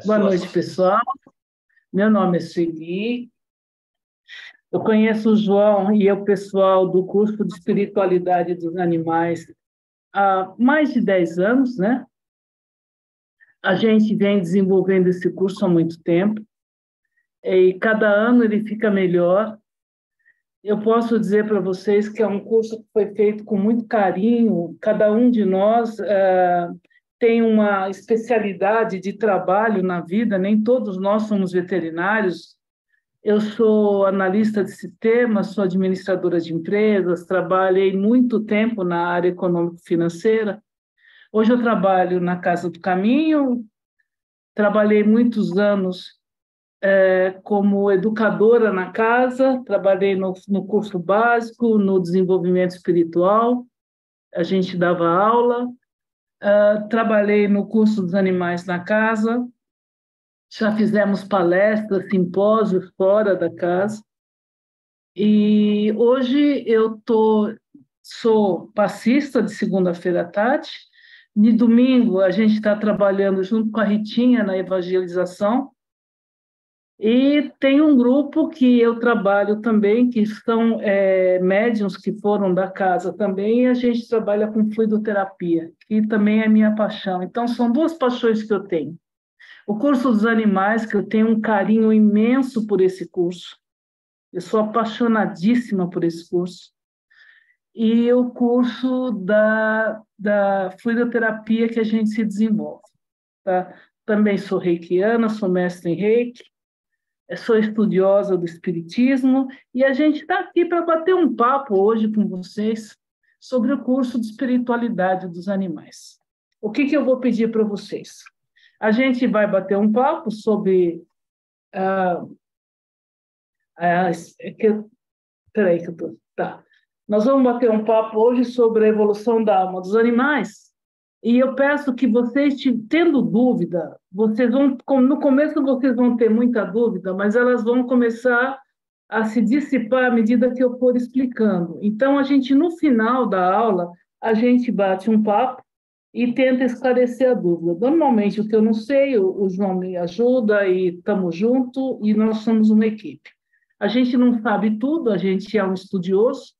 Boa noite, pessoal. Meu nome é Sueli. Eu conheço o João e o pessoal do curso de Espiritualidade dos Animais há mais de 10 anos, né? A gente vem desenvolvendo esse curso há muito tempo e cada ano ele fica melhor. Eu posso dizer para vocês que é um curso que foi feito com muito carinho. Cada um de nós tem uma especialidade de trabalho na vida, nem todos nós somos veterinários. Eu sou analista de sistemas, sou administradora de empresas, trabalhei muito tempo na área econômico-financeira. Hoje eu trabalho na Casa do Caminho, trabalhei muitos anos como educadora na casa, trabalhei no curso básico, no desenvolvimento espiritual, a gente dava aula, trabalhei no curso dos animais na casa, já fizemos palestras, simpósios fora da casa. E hoje sou passista de segunda-feira à tarde. De domingo, a gente está trabalhando junto com a Ritinha na evangelização. E tem um grupo que eu trabalho também, que são médiuns que foram da casa também, e a gente trabalha com fluidoterapia, que também é minha paixão. Então, são duas paixões que eu tenho. O curso dos animais, que eu tenho um carinho imenso por esse curso. Eu sou apaixonadíssima por esse curso. E o curso da fluidoterapia que a gente se desenvolve. Tá? Também sou reikiana, sou mestre em reiki, sou estudiosa do espiritismo, e a gente está aqui para bater um papo hoje com vocês sobre o curso de espiritualidade dos animais. O que eu vou pedir para vocês? A gente vai bater um papo sobre... Peraí que eu estou... Tá. Nós vamos bater um papo hoje sobre a evolução da alma dos animais. E eu peço que vocês, tendo dúvida, no começo vocês vão ter muita dúvida, mas elas vão começar a se dissipar à medida que eu for explicando. Então, no final da aula, a gente bate um papo e tenta esclarecer a dúvida. Normalmente, o que eu não sei, o João me ajuda e estamos juntos, e nós somos uma equipe. A gente não sabe tudo, a gente é um estudioso,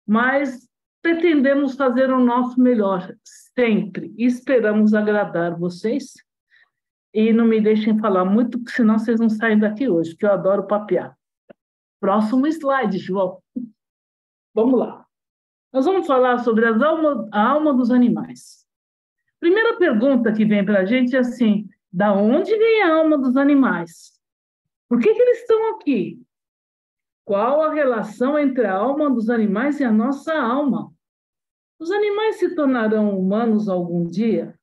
mas pretendemos fazer o nosso melhor sempre. Esperamos agradar vocês. E não me deixem falar muito, porque senão vocês não saem daqui hoje, porque eu adoro papear. Próximo slide, João. Vamos lá. Nós vamos falar sobre a alma dos animais. Primeira pergunta que vem para a gente é assim: da onde vem a alma dos animais? Por que eles estão aqui? Qual a relação entre a alma dos animais e a nossa alma? Os animais se tornarão humanos algum dia?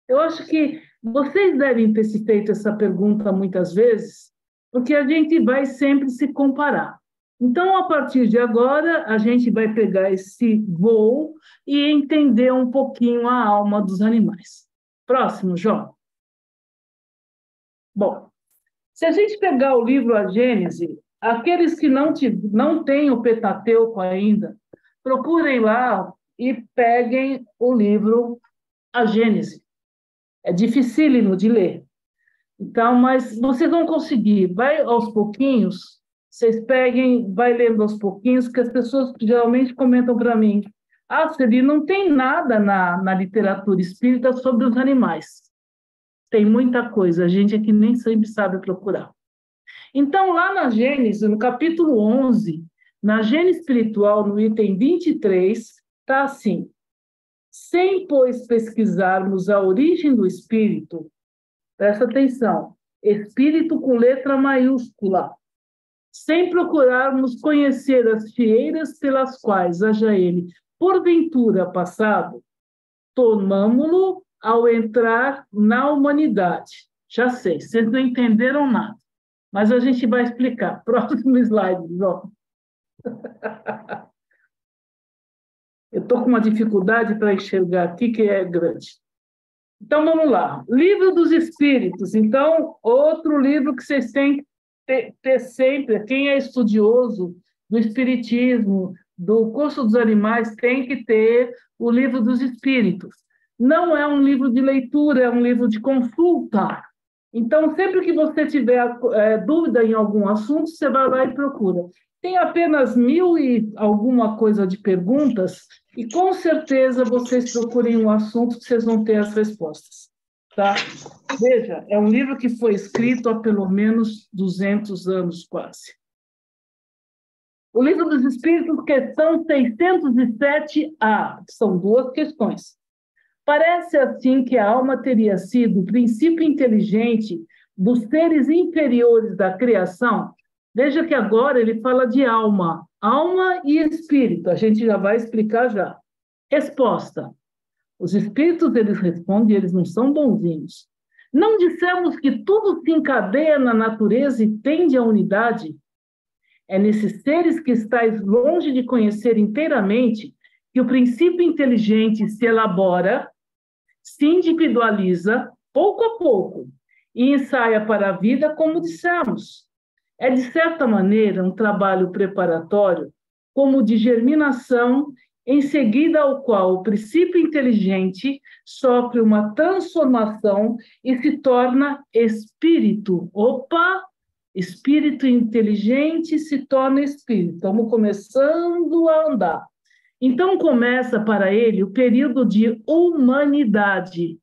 Eu acho que vocês devem ter se feito essa pergunta muitas vezes, porque a gente vai sempre se comparar. Então, a partir de agora, a gente vai pegar esse voo e entender um pouquinho a alma dos animais. Próximo, João. Bom, se a gente pegar o livro A Gênese, aqueles que não têm o Pentateuco ainda, procurem lá e peguem o livro A Gênese. É dificílimo de ler. Então, mas vocês vão conseguir. Vai aos pouquinhos, vocês peguem, vai lendo aos pouquinhos, que as pessoas geralmente comentam para mim: ah, Celi, não tem nada na literatura espírita sobre os animais. Tem muita coisa, a gente aqui nem sempre sabe procurar. Então, lá na Gênesis, no capítulo 11, na Gênesis espiritual, no item 23, está assim: sem, pois, pesquisarmos a origem do espírito, presta atenção, espírito com letra maiúscula, sem procurarmos conhecer as fieiras pelas quais haja ele, porventura, passado, tomamo-lo ao entrar na humanidade. Já sei, vocês não entenderam nada, mas a gente vai explicar. Próximo slide, João. Eu estou com uma dificuldade para enxergar aqui, que é grande. Então, vamos lá. Livro dos Espíritos. Então, outro livro que vocês têm que ter sempre. Quem é estudioso do Espiritismo, do curso dos animais, tem que ter o Livro dos Espíritos. Não é um livro de leitura, é um livro de consulta. Então, sempre que você tiver dúvida em algum assunto, você vai lá e procura. Tem apenas 1000 e alguma coisa de perguntas, e com certeza vocês procurem um assunto que vocês vão ter as respostas. Tá? Veja, é um livro que foi escrito há pelo menos 200 anos, quase. O Livro dos Espíritos, questão 607A, são 2 questões. Parece assim que a alma teria sido o princípio inteligente dos seres inferiores da criação. Veja que agora ele fala de alma, alma e espírito. A gente já vai explicar já. Resposta. Os espíritos, eles respondem, eles não são bonzinhos. Não dissemos que tudo se encadeia na natureza e tende à unidade? É nesses seres que estáis longe de conhecer inteiramente que o princípio inteligente se elabora, se individualiza pouco a pouco e ensaia para a vida, como dissemos. É, de certa maneira, um trabalho preparatório, como de germinação, em seguida ao qual o princípio inteligente sofre uma transformação e se torna espírito. Opa! Espírito inteligente se torna espírito. Estamos começando a andar. Então, começa para ele o período de humanidade.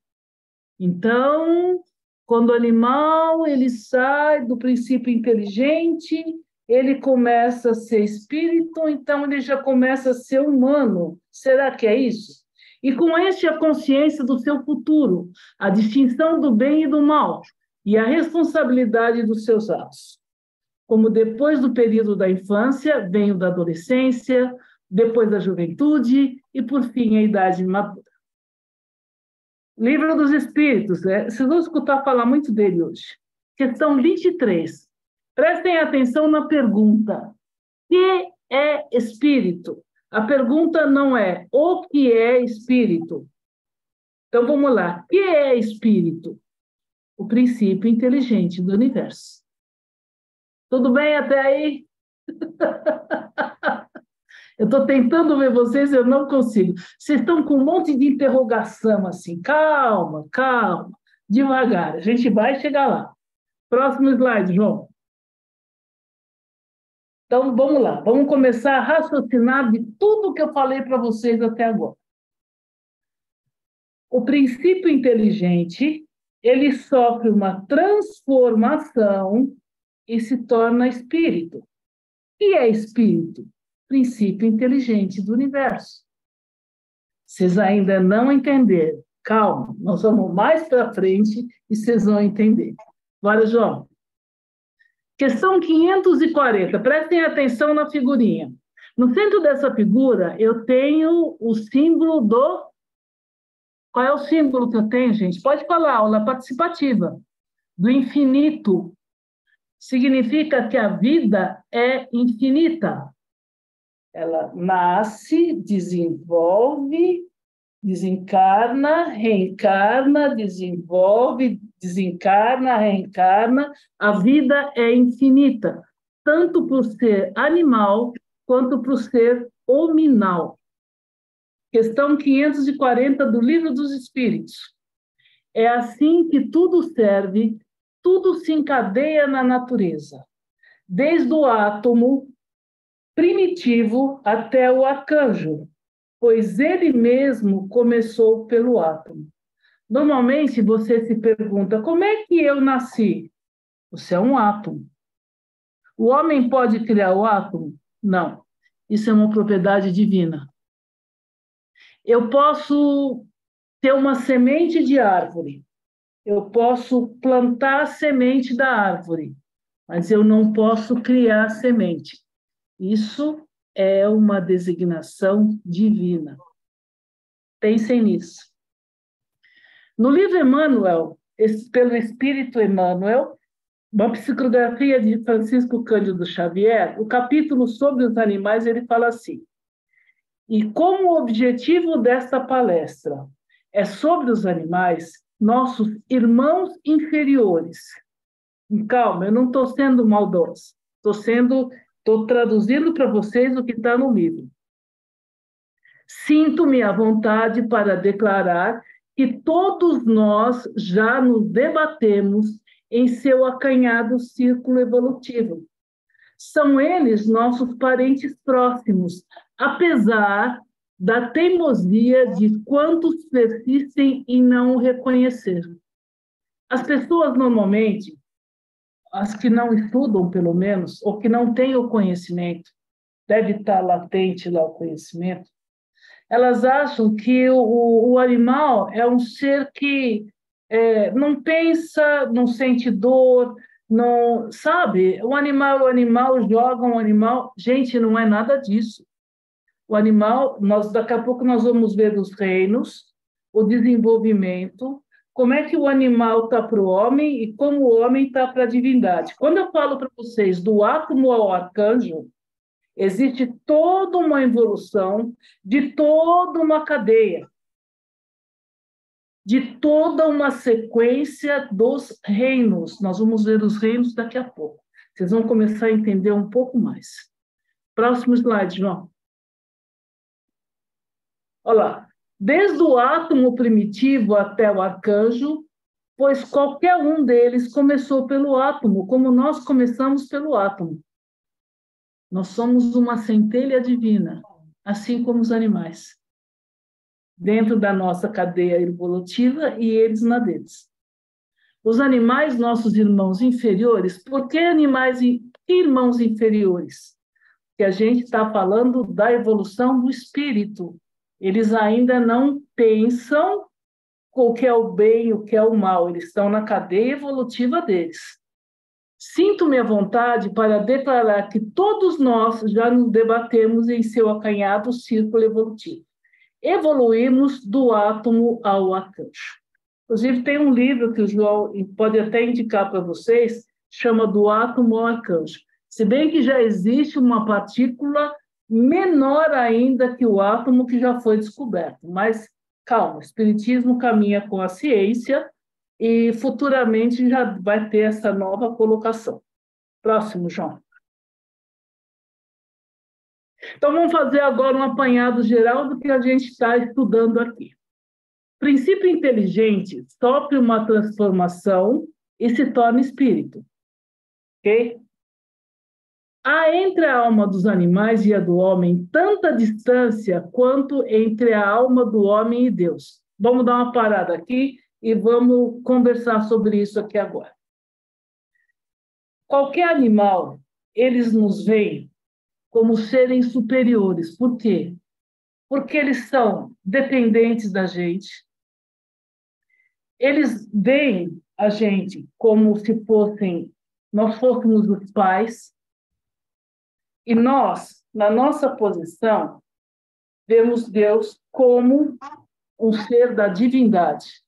Então, quando o animal ele sai do princípio inteligente, ele começa a ser espírito, então ele já começa a ser humano. Será que é isso? E com este a consciência do seu futuro, a distinção do bem e do mal, e a responsabilidade dos seus atos. Como depois do período da infância, vem o da adolescência, depois da juventude e, por fim, a idade madura. Livro dos Espíritos, vocês vão escutar falar muito dele hoje. Questão 23. Prestem atenção na pergunta. Que é espírito? A pergunta não é o que é espírito. Então, vamos lá. O que é espírito? O princípio inteligente do universo. Tudo bem até aí? Eu estou tentando ver vocês, eu não consigo. Vocês estão com um monte de interrogação, assim. Calma, calma, devagar. A gente vai chegar lá. Próximo slide, João. Então, vamos lá. Vamos começar a raciocinar de tudo que eu falei para vocês até agora. O princípio inteligente, ele sofre uma transformação e se torna espírito. O que é espírito? Princípio inteligente do universo. Vocês ainda não entenderam. Calma, nós vamos mais para frente e vocês vão entender. Bora, João. Questão 540. Prestem atenção na figurinha. No centro dessa figura, eu tenho o símbolo do... Qual é o símbolo que eu tenho, gente? Pode falar, aula participativa. Do infinito. Significa que a vida é infinita. Ela nasce, desenvolve, desencarna, reencarna, desenvolve, desencarna, reencarna. A vida é infinita, tanto para o ser animal quanto para o ser hominal. Questão 540 do Livro dos Espíritos. É assim que tudo serve, tudo se encadeia na natureza, desde o átomo primitivo até o arcanjo, pois ele mesmo começou pelo átomo. Normalmente você se pergunta, como é que eu nasci? Você é um átomo. O homem pode criar o átomo? Não. Isso é uma propriedade divina. Eu posso ter uma semente de árvore. Eu posso plantar a semente da árvore, mas eu não posso criar a semente. Isso é uma designação divina. Pensem nisso. No livro Emmanuel, pelo Espírito Emmanuel, uma psicografia de Francisco Cândido Xavier, o capítulo sobre os animais, ele fala assim: e como o objetivo desta palestra é sobre os animais, nossos irmãos inferiores. Calma, eu não estou sendo maldosa, estou traduzindo para vocês o que está no livro. Sinto-me à vontade para declarar que todos nós já nos debatemos em seu acanhado círculo evolutivo. São eles nossos parentes próximos, apesar da teimosia de quantos persistem em não o reconhecer. As pessoas, normalmente, as que não estudam, pelo menos, ou que não têm o conhecimento, deve estar latente lá o conhecimento, elas acham que o animal é um ser que não pensa, não sente dor, não sabe? O animal joga um animal. Gente, não é nada disso. O animal, daqui a pouco nós vamos ver os reinos, o desenvolvimento, como é que o animal está para o homem e como o homem está para a divindade. Quando eu falo para vocês do átomo ao arcanjo, existe toda uma evolução de toda uma cadeia, de toda uma sequência dos reinos. Nós vamos ver os reinos daqui a pouco. Vocês vão começar a entender um pouco mais. Próximo slide, João. Olha lá. Desde o átomo primitivo até o arcanjo, pois qualquer um deles começou pelo átomo, como nós começamos pelo átomo. Nós somos uma centelha divina, assim como os animais, dentro da nossa cadeia evolutiva e eles na deles. Os animais, nossos irmãos inferiores, por que animais e irmãos inferiores? Que a gente está falando da evolução do espírito. Eles ainda não pensam o que é o bem, o que é o mal. Eles estão na cadeia evolutiva deles. Sinto-me à vontade para declarar que todos nós já nos debatemos em seu acanhado círculo evolutivo. Evoluímos do átomo ao arcanjo. Inclusive, tem um livro que o João pode até indicar para vocês, chama Do Átomo ao Arcanjo. Se bem que já existe uma partícula menor ainda que o átomo que já foi descoberto. Mas, calma, o Espiritismo caminha com a ciência e futuramente já vai ter essa nova colocação. Próximo, João. Então, vamos fazer agora um apanhado geral do que a gente está estudando aqui. O princípio inteligente sofre uma transformação e se torna espírito. Ok? Há entre a alma dos animais e a do homem tanta distância quanto entre a alma do homem e Deus. Vamos dar uma parada aqui e vamos conversar sobre isso aqui agora. Qualquer animal, eles nos veem como seres superiores. Por quê? Porque eles são dependentes da gente. Eles veem a gente como se nós fôssemos os pais. E nós, na nossa posição, vemos Deus como um ser da divindade.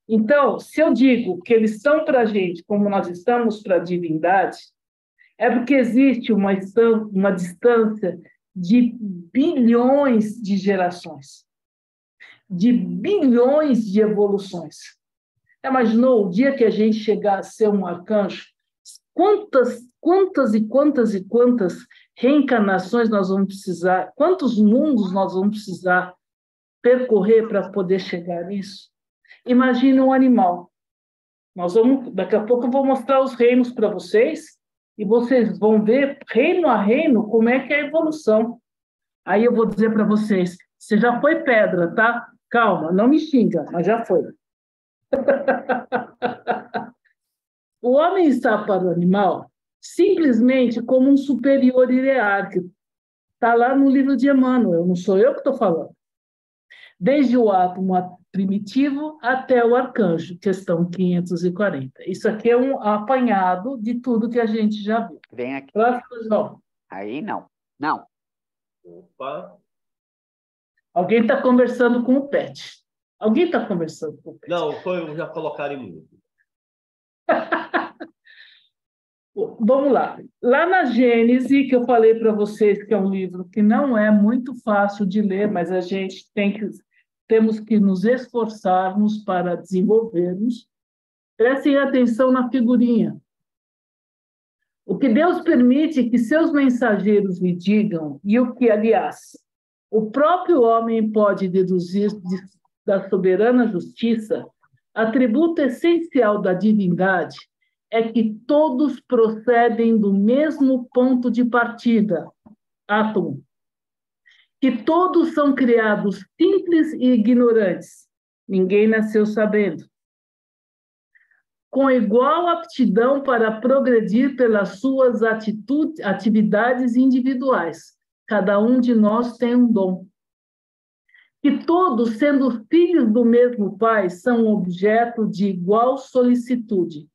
Então, se eu digo que eles estão para a gente como nós estamos para a divindade, é porque existe uma distância de bilhões de gerações, de bilhões de evoluções. Imaginou o dia que a gente chegar a ser um arcanjo? Quantas reencarnações nós vamos precisar? Quantos mundos nós vamos precisar percorrer para poder chegar nisso? Imagina um animal. Daqui a pouco eu vou mostrar os reinos para vocês e vocês vão ver reino a reino como é que é a evolução. Aí eu vou dizer para vocês, você já foi pedra, tá? Calma, não me xinga, mas já foi. O homem está para o animal simplesmente como um superior hierárquico. Está lá no livro de Emmanuel, não sou eu que estou falando. Desde o átomo primitivo até o arcanjo, questão 540. Isso aqui é um apanhado de tudo que a gente já viu. Vem aqui. Próximo, João. Aí não. Não. Opa. Alguém está conversando com o Pet. Alguém está conversando com o Pet. Não, já colocaram em mudo. Vamos lá. Lá na Gênese, que eu falei para vocês que é um livro que não é muito fácil de ler, mas a gente temos que nos esforçarmos para desenvolvermos. Prestem atenção na figurinha. O que Deus permite que seus mensageiros lhe digam, e o que, aliás, o próprio homem pode deduzir da soberana justiça, Atributo essencial da divindade é que todos procedem do mesmo ponto de partida, átomo. Que todos são criados simples e ignorantes. Ninguém nasceu sabendo. Com igual aptidão para progredir pelas suas atividades individuais. Cada um de nós tem um dom. Que todos, sendo filhos do mesmo Pai, são objeto de igual solicitude.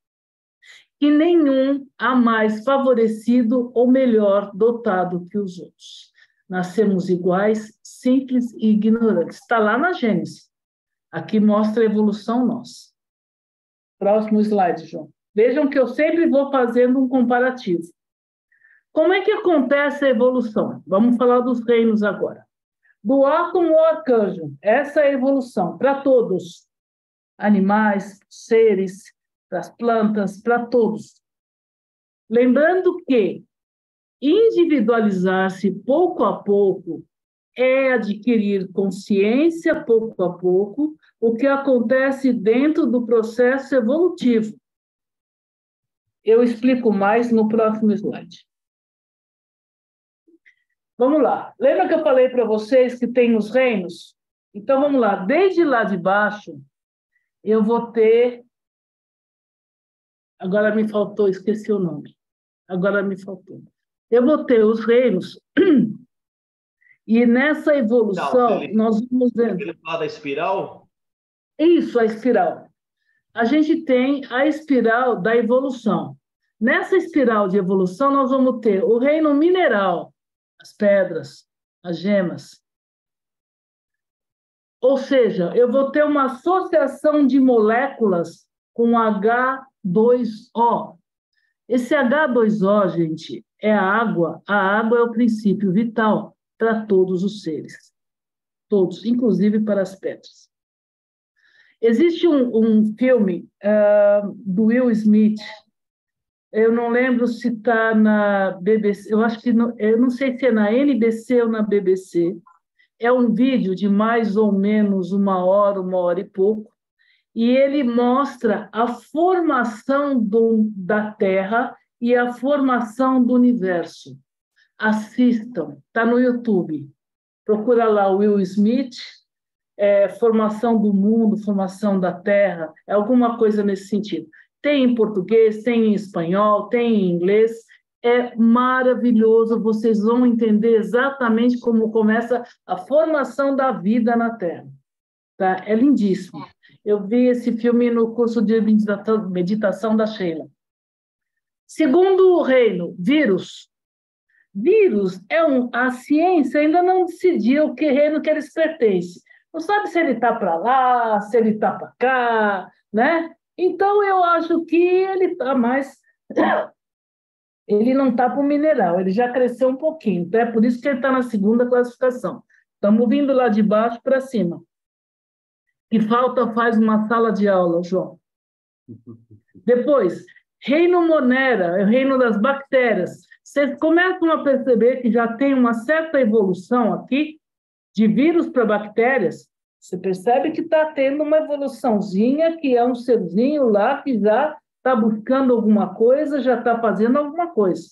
Que nenhum há mais favorecido ou melhor dotado que os outros. Nascemos iguais, simples e ignorantes. Está lá na Gênesis. Aqui mostra a evolução nossa. Próximo slide, João. Vejam que eu sempre vou fazendo um comparativo. Como é que acontece a evolução? Vamos falar dos reinos agora. Do átomo ao arcanjo, essa é a evolução para todos. Animais, seres, para as plantas, para todos. Lembrando que individualizar-se pouco a pouco é adquirir consciência pouco a pouco, o que acontece dentro do processo evolutivo. Eu explico mais no próximo slide. Vamos lá. Lembra que eu falei para vocês que tem os reinos? Então, vamos lá. Desde lá de baixo, eu vou ter... Agora me faltou, esqueci o nome. Agora me faltou. Eu vou ter os reinos... E nessa evolução, nós vamos vendo... Ele fala da espiral? Isso, a espiral. A gente tem a espiral da evolução. Nessa espiral de evolução, nós vamos ter o reino mineral, as pedras, as gemas. Ou seja, eu vou ter uma associação de moléculas com H2O. Esse H2O, gente, é a água. A água é o princípio vital para todos os seres. Todos, inclusive para as pedras. Existe um filme do Will Smith, eu não lembro se está na BBC, eu acho que eu não sei se é na NBC ou na BBC. É um vídeo de mais ou menos 1 hora e pouco, e ele mostra a formação da Terra e a formação do universo. Assistam, está no YouTube. Procura lá Will Smith, formação do mundo, formação da Terra, é alguma coisa nesse sentido. Tem em português, tem em espanhol, tem em inglês. É maravilhoso, vocês vão entender exatamente como começa a formação da vida na Terra. Tá? É lindíssimo. Eu vi esse filme no curso de meditação da Sheila. Segundo reino, vírus. Vírus a ciência ainda não decidiu que reino que eles pertencem. Não sabe se ele está para lá, se ele está para cá, né? Então, eu acho que ele está mais... Ele não está para o mineral, ele já cresceu um pouquinho. Então, é por isso que ele está na segunda classificação. Estamos vindo lá de baixo para cima. Que falta faz uma sala de aula, João. Depois, reino Monera, é o reino das bactérias. Vocês começam a perceber que já tem uma certa evolução aqui, de vírus para bactérias. Você percebe que está tendo uma evoluçãozinha, que é um serzinho lá que já está buscando alguma coisa, já está fazendo alguma coisa.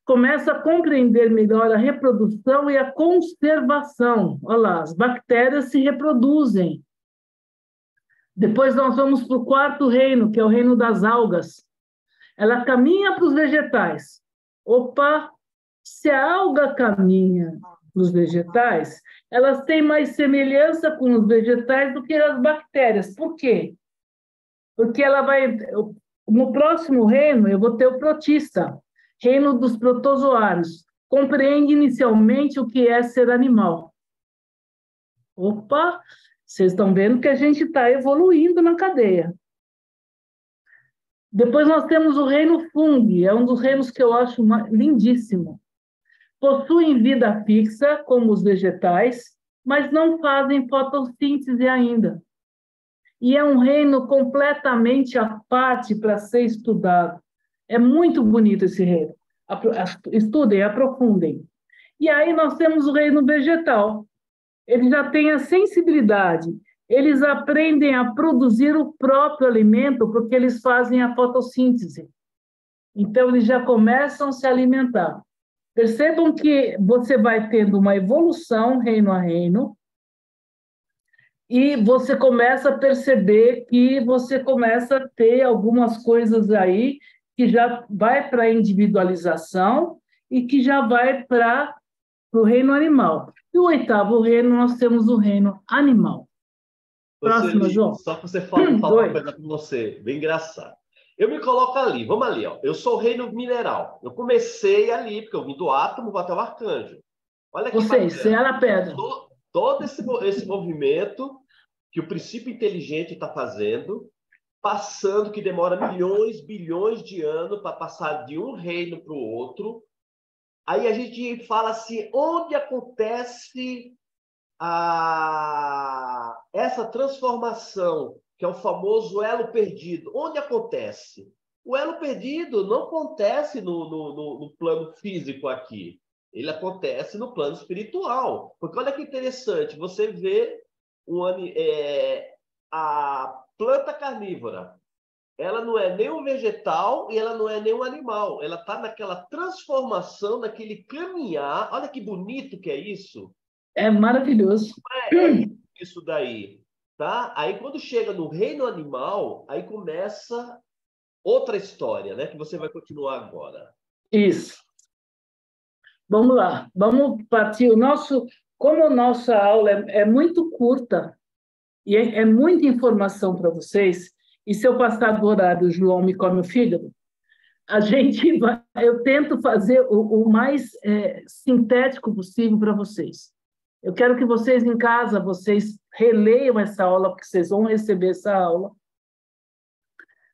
Começa a compreender melhor a reprodução e a conservação. Olha lá, as bactérias se reproduzem. Depois nós vamos para o quarto reino, que é o reino das algas. Ela caminha para os vegetais. Opa, se a alga caminha para os vegetais, elas têm mais semelhança com os vegetais do que as bactérias. Por quê? Porque ela vai... No próximo reino, eu vou ter o protista, reino dos protozoários. Compreende inicialmente o que é ser animal. Opa, vocês estão vendo que a gente está evoluindo na cadeia. Depois nós temos o reino fungi, é um dos reinos que eu acho lindíssimo. Possuem vida fixa, como os vegetais, mas não fazem fotossíntese ainda. E é um reino completamente à parte para ser estudado. É muito bonito esse reino. Estudem, aprofundem. E aí nós temos o reino vegetal. Ele já tem a sensibilidade. eles aprendem a produzir o próprio alimento porque eles fazem a fotossíntese. Então, eles já começam a se alimentar. Percebam que você vai tendo uma evolução reino a reino, e você começa a perceber que você começa a ter algumas coisas aí que já vai para a individualização e que já vai para o reino animal. E o oitavo reino, nós temos o reino animal. Próximo, João. Só que você falar uma coisa para você, bem engraçado. Eu me coloco ali, vamos ali, ó. Eu sou o reino mineral. Eu comecei ali, porque eu vim do átomo, vou até o arcanjo. Olha que você era a pedra. Todo esse movimento que o princípio inteligente está fazendo, passando, que demora milhões, bilhões de anos para passar de um reino para o outro. Aí a gente fala assim, onde acontece essa transformação, que é o famoso elo perdido? Onde acontece? O elo perdido não acontece no plano físico aqui. Ele acontece no plano espiritual. Porque olha que interessante, você vê a planta carnívora. Ela não é nem um vegetal e ela não é nem um animal. Ela está naquela transformação, naquele caminhar. Olha que bonito que é isso. É maravilhoso. É isso daí. Tá? Aí, quando chega no reino animal, aí começa outra história, né? Que você vai continuar agora. Isso. Vamos lá. Vamos partir. Como a nossa aula é muito curta e é muita informação para vocês, e se eu passar do horário, o João me come o fígado, eu tento fazer o mais sintético possível para vocês. Eu quero que vocês em casa, vocês releiam essa aula, porque vocês vão receber essa aula.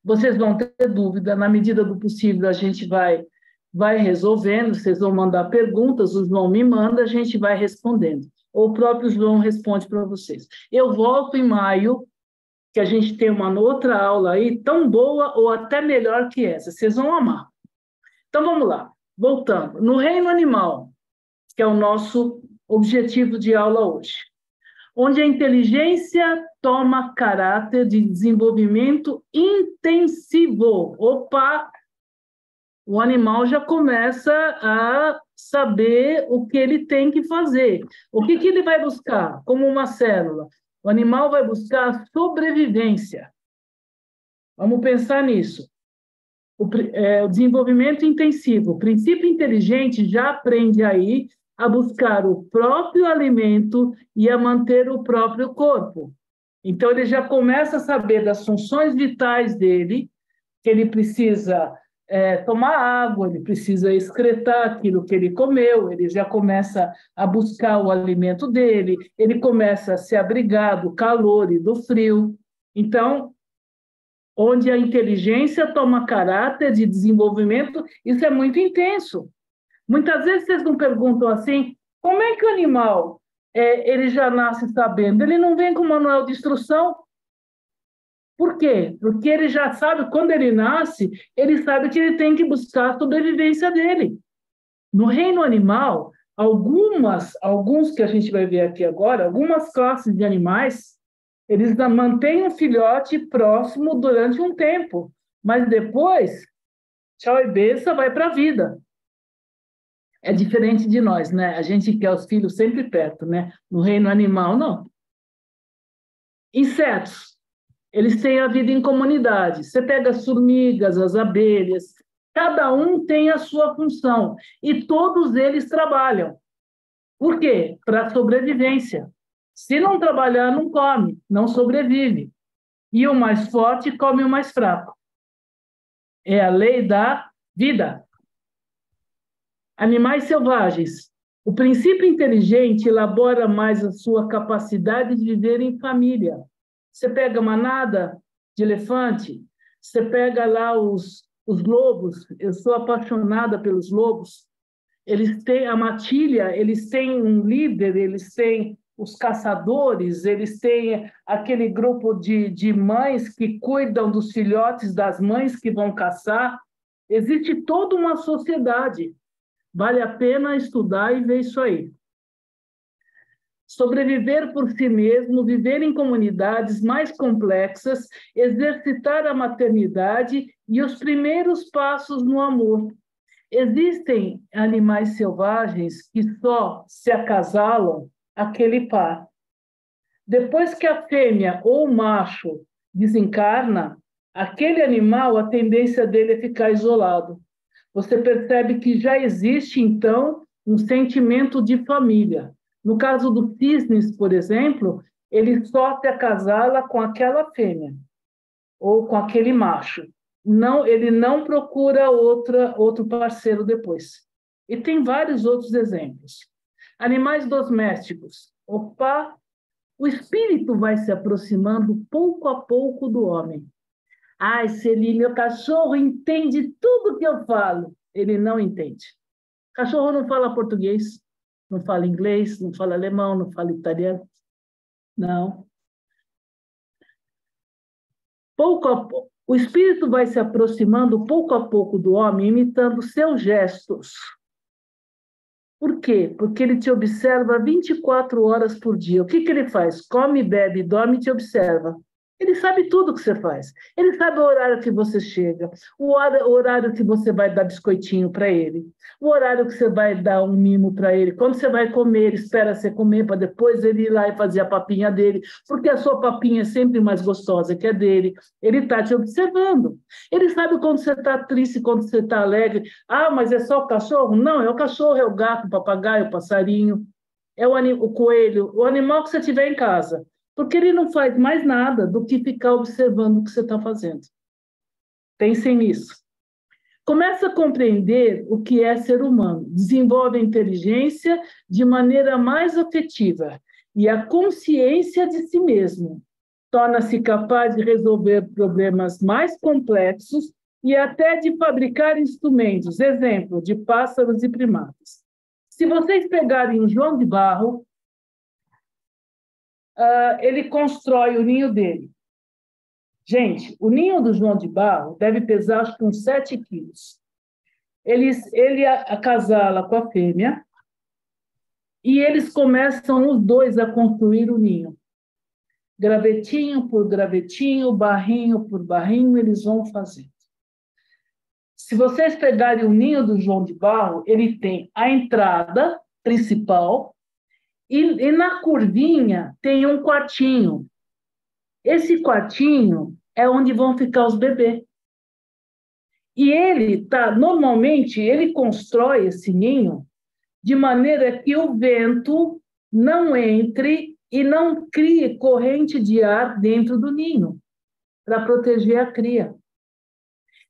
Vocês vão ter dúvida, na medida do possível a gente vai resolvendo, vocês vão mandar perguntas, o João me manda, a gente vai respondendo. Ou o próprio João responde para vocês. Eu volto em maio, que a gente tem uma outra aula aí, tão boa ou até melhor que essa. Vocês vão amar. Então, vamos lá. Voltando. No reino animal, que é o nosso objetivo de aula hoje, onde a inteligência toma caráter de desenvolvimento intensivo. Opa! O animal já começa a saber o que ele tem que fazer. O que ele vai buscar? Como uma célula. O animal vai buscar sobrevivência. Vamos pensar nisso. O desenvolvimento intensivo. O princípio inteligente já aprende aí a buscar o próprio alimento e a manter o próprio corpo. Então, ele já começa a saber das funções vitais dele, que ele precisa tomar água, ele precisa excretar aquilo que ele comeu, ele já começa a buscar o alimento dele, ele começa a se abrigar do calor e do frio. Então, onde a inteligência toma caráter de desenvolvimento, isso é muito intenso. Muitas vezes vocês não perguntam assim, como é que o animal ele já nasce sabendo? Ele não vem com manual de instrução. Por quê? Porque ele já sabe, quando ele nasce, ele sabe que ele tem que buscar a sobrevivência dele. No reino animal, alguns que a gente vai ver aqui agora, algumas classes de animais, eles mantêm um filhote próximo durante um tempo, mas depois, tchau e benção, vai para a vida. É diferente de nós, né? A gente quer os filhos sempre perto, né? No reino animal, não. Insetos. Eles têm a vida em comunidade. Você pega as formigas, as abelhas, cada um tem a sua função e todos eles trabalham. Por quê? Para sobrevivência. Se não trabalhar, não come, não sobrevive. E o mais forte come o mais fraco. É a lei da vida. Animais selvagens. O princípio inteligente elabora mais a sua capacidade de viver em família. Você pega manada de elefante, você pega lá os lobos, eu sou apaixonada pelos lobos, eles têm a matilha, eles têm um líder, eles têm os caçadores, eles têm aquele grupo de mães que cuidam dos filhotes das mães que vão caçar. Existe toda uma sociedade. Vale a pena estudar e ver isso aí. sobreviver por si mesmo, viver em comunidades mais complexas, exercitar a maternidade e os primeiros passos no amor. Existem animais selvagens que só se acasalam aquele par. Depois que a fêmea ou o macho desencarna, aquele animal, a tendência dele é ficar isolado. Você percebe que já existe, então, um sentimento de família. No caso do cisnes, por exemplo, ele só se acasala com aquela fêmea ou com aquele macho. Não, ele não procura outro parceiro depois. E tem vários outros exemplos. Animais domésticos. Opa, o espírito vai se aproximando pouco a pouco do homem. Ai, Celi, meu cachorro entende tudo que eu falo. Ele não entende. Cachorro não fala português, não fala inglês, não fala alemão, não fala italiano. Não. Pouco a pouco, o espírito vai se aproximando pouco a pouco do homem, imitando seus gestos. Por quê? Porque ele te observa 24 horas por dia. O que ele faz? Come, bebe, dorme e te observa. Ele sabe tudo o que você faz. Ele sabe o horário que você chega, o horário que você vai dar biscoitinho para ele, o horário que você vai dar um mimo para ele, quando você vai comer, ele espera você comer para depois ele ir lá e fazer a papinha dele, porque a sua papinha é sempre mais gostosa que a dele. Ele está te observando. Ele sabe quando você está triste, quando você está alegre. Ah, mas é só o cachorro? Não, é o cachorro, é o gato, o papagaio, o passarinho, é o coelho, o animal que você tiver em casa. Porque ele não faz mais nada do que ficar observando o que você está fazendo. Pensem nisso. Começa a compreender o que é ser humano. Desenvolve a inteligência de maneira mais afetiva e a consciência de si mesmo. Torna-se capaz de resolver problemas mais complexos e até de fabricar instrumentos, exemplo, de pássaros e primatas. Se vocês pegarem o João de Barro, ele constrói o ninho dele. Gente, o ninho do João de Barro deve pesar acho que uns 7 quilos. Ele acasala com a fêmea e eles começam os dois a construir o ninho. Gravetinho por gravetinho, barrinho por barrinho, eles vão fazendo. Se vocês pegarem o ninho do João de Barro, ele tem a entrada principal e na curvinha tem um quartinho. Esse quartinho é onde vão ficar os bebês. E normalmente, ele constrói esse ninho de maneira que o vento não entre e não crie corrente de ar dentro do ninho, para proteger a cria.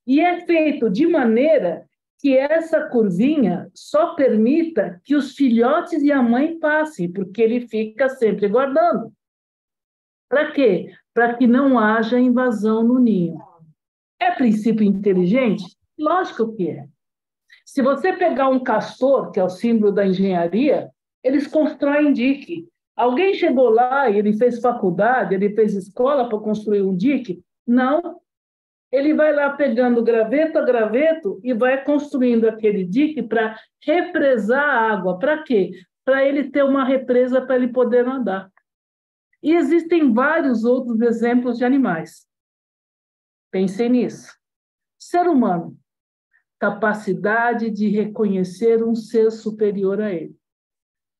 E é feito de maneira que essa curvinha só permita que os filhotes e a mãe passem, porque ele fica sempre guardando. Para quê? Para que não haja invasão no ninho. É princípio inteligente? Lógico que é. Se você pegar um castor, que é o símbolo da engenharia, eles constroem dique. Alguém chegou lá e ele fez faculdade, ele fez escola para construir um dique? Não. Ele vai lá pegando graveto a graveto e vai construindo aquele dique para represar a água. Para quê? Para ele ter uma represa para ele poder nadar. E existem vários outros exemplos de animais. Pensem nisso. Ser humano, capacidade de reconhecer um ser superior a ele.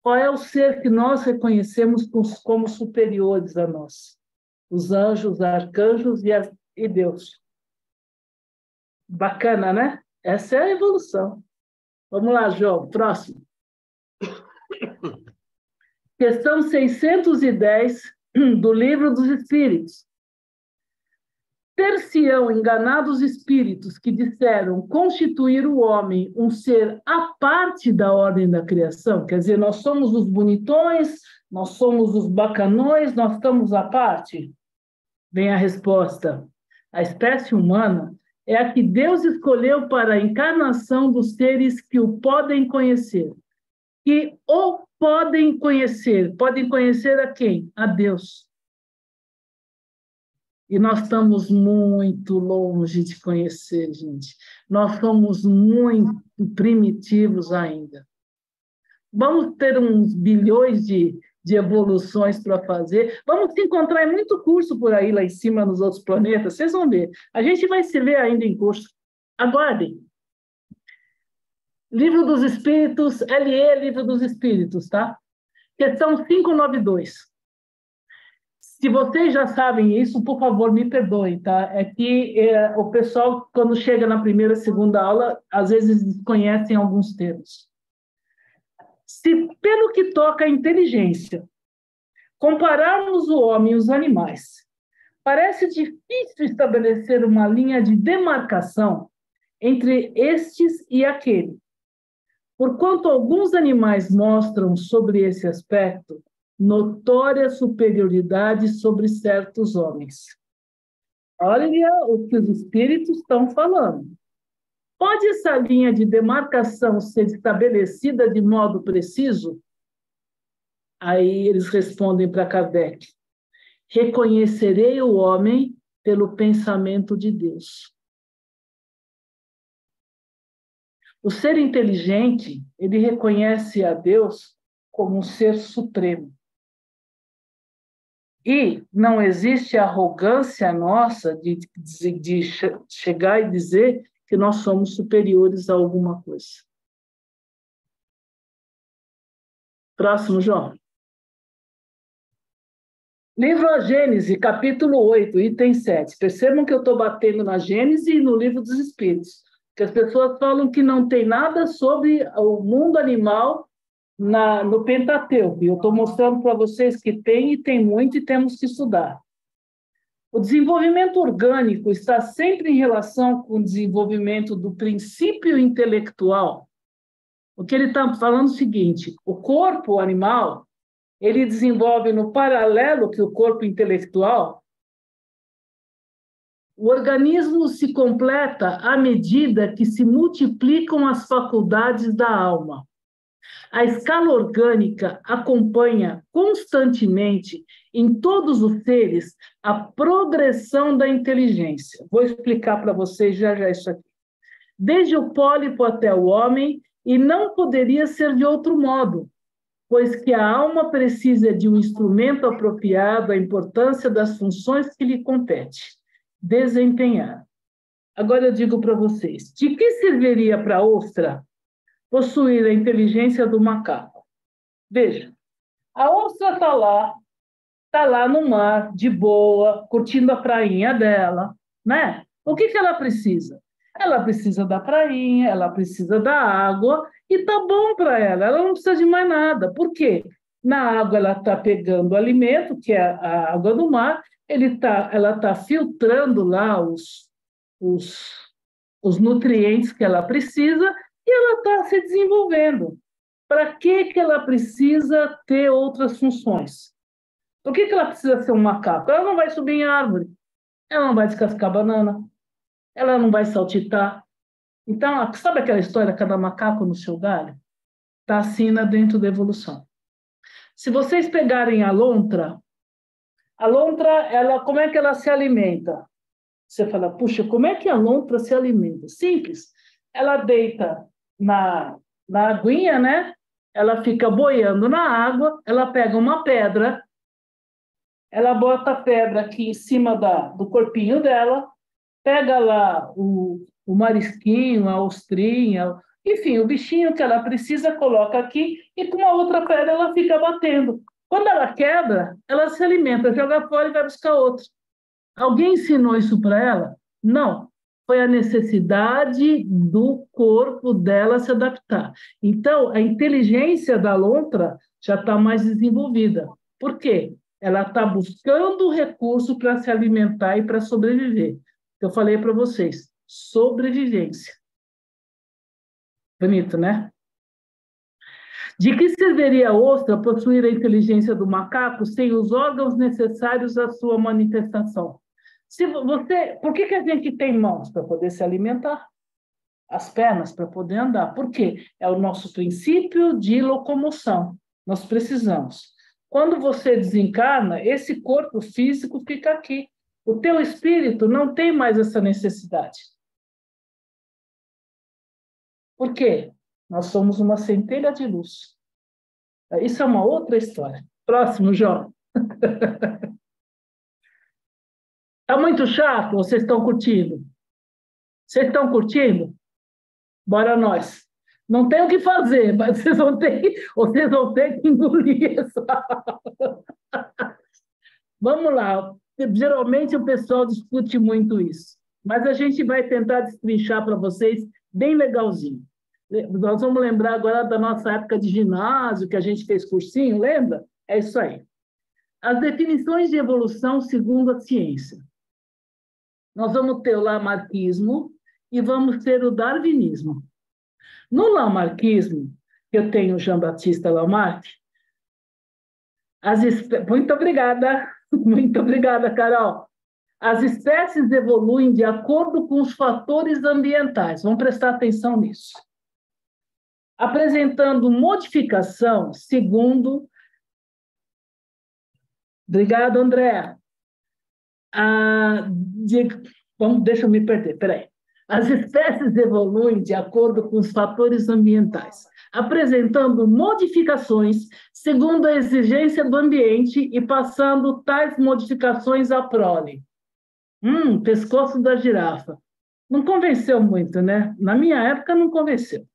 Qual é o ser que nós reconhecemos como superiores a nós? Os anjos, os arcanjos e Deus. Bacana, né? Essa é a evolução. Vamos lá, João, próximo. Questão 610 do Livro dos Espíritos. Ter-se-ão enganados espíritos que disseram constituir o homem um ser à parte da ordem da criação? Quer dizer, nós somos os bonitões, nós somos os bacanões, nós estamos à parte? Vem a resposta. A espécie humana é a que Deus escolheu para a encarnação dos seres que o podem conhecer. Que o podem conhecer. Podem conhecer a quem? A Deus. E nós estamos muito longe de conhecer, gente. Nós somos muito primitivos ainda. Vamos ter uns bilhões de de evoluções para fazer. Vamos se encontrar em muito curso por aí, lá em cima, nos outros planetas. Vocês vão ver. A gente vai se ver ainda em curso. Aguardem. Livro dos Espíritos, LE, Livro dos Espíritos, tá? Questão 592. Se vocês já sabem isso, por favor, me perdoem, tá? É que o pessoal, quando chega na primeira, segunda aula, às vezes desconhecem alguns termos. Se, pelo que toca à inteligência, compararmos o homem e os animais, parece difícil estabelecer uma linha de demarcação entre estes e aquele. Porquanto alguns animais mostram sobre esse aspecto notória superioridade sobre certos homens. Olha o que os espíritos estão falando. Pode essa linha de demarcação ser estabelecida de modo preciso? Aí eles respondem para Kardec: reconhecerei o homem pelo pensamento de Deus. O ser inteligente, ele reconhece a Deus como um ser supremo. E não existe arrogância nossa de chegar e dizer que nós somos superiores a alguma coisa. Próximo, João. Livro A Gênese, capítulo 8, item 7. Percebam que eu estou batendo na Gênese e no Livro dos Espíritos. Que as pessoas falam que não tem nada sobre o mundo animal no Pentateuco. E eu estou mostrando para vocês que tem, e tem muito, e temos que estudar. O desenvolvimento orgânico está sempre em relação com o desenvolvimento do princípio intelectual. O que ele está falando é o seguinte: o corpo animal, ele desenvolve no paralelo que o corpo intelectual. O organismo se completa à medida que se multiplicam as faculdades da alma. A escala orgânica acompanha constantemente, em todos os seres, a progressão da inteligência. Vou explicar para vocês já isso aqui. Desde o pólipo até o homem, e não poderia ser de outro modo, pois que a alma precisa de um instrumento apropriado à importância das funções que lhe compete desempenhar. Agora eu digo para vocês, de que serviria para a ostra possuir a inteligência do macaco? Veja, a ostra está lá no mar, de boa, curtindo a prainha dela, né? O que ela precisa? Ela precisa da prainha, ela precisa da água, e tá bom para ela não precisa de mais nada. Por quê? Na água ela está pegando o alimento, que é a água do mar, ela está filtrando lá os nutrientes que ela precisa, e ela está se desenvolvendo. Para que ela precisa ter outras funções? Por que ela precisa ser um macaco? Ela não vai subir em árvore, ela não vai descascar banana, ela não vai saltitar. Então, sabe aquela história, cada macaco no seu galho? Está assim dentro da evolução. Se vocês pegarem a lontra, ela, como é que ela se alimenta? Você fala, puxa, como é que a lontra se alimenta? Simples. Ela deita na aguinha, né? Ela fica boiando na água, ela pega uma pedra, ela bota a pedra aqui em cima do corpinho dela, pega lá o marisquinho, a ostrinha, enfim, o bichinho que ela precisa, coloca aqui, e com uma outra pedra ela fica batendo. Quando ela quebra, ela se alimenta, joga fora e vai buscar outro. Alguém ensinou isso para ela? Não. Foi a necessidade do corpo dela se adaptar. Então, a inteligência da lontra já está mais desenvolvida. Por quê? Ela está buscando recurso para se alimentar e para sobreviver. Eu falei para vocês, sobrevivência. Bonito, né? De que serviria a ostra possuir a inteligência do macaco sem os órgãos necessários à sua manifestação? Por que a gente tem mãos? Para poder se alimentar. As pernas para poder andar. Por quê? É o nosso princípio de locomoção. Nós precisamos. Quando você desencarna, esse corpo físico fica aqui. O teu espírito não tem mais essa necessidade. Por quê? Nós somos uma centelha de luz. Isso é uma outra história. Próximo, João. Está muito chato? Ou vocês estão curtindo? Vocês estão curtindo? Bora nós. Não tem o que fazer, mas vocês vão ter que engolir essa. Vamos lá. Geralmente o pessoal discute muito isso, mas a gente vai tentar destrinchar para vocês bem legalzinho. Nós vamos lembrar agora da nossa época de ginásio, que a gente fez cursinho, lembra? É isso aí. As definições de evolução segundo a ciência. Nós vamos ter o lamarckismo e vamos ter o darwinismo. No lamarckismo, eu tenho Jean-Baptiste Lamarck. Muito obrigada, Carol. As espécies evoluem de acordo com os fatores ambientais. Vamos prestar atenção nisso. Apresentando modificação segundo... Obrigado, André. Deixa eu me perder, peraí. As espécies evoluem de acordo com os fatores ambientais, apresentando modificações segundo a exigência do ambiente e passando tais modificações à prole. Pescoço da girafa. Não convenceu muito, né? Na minha época, não convenceu.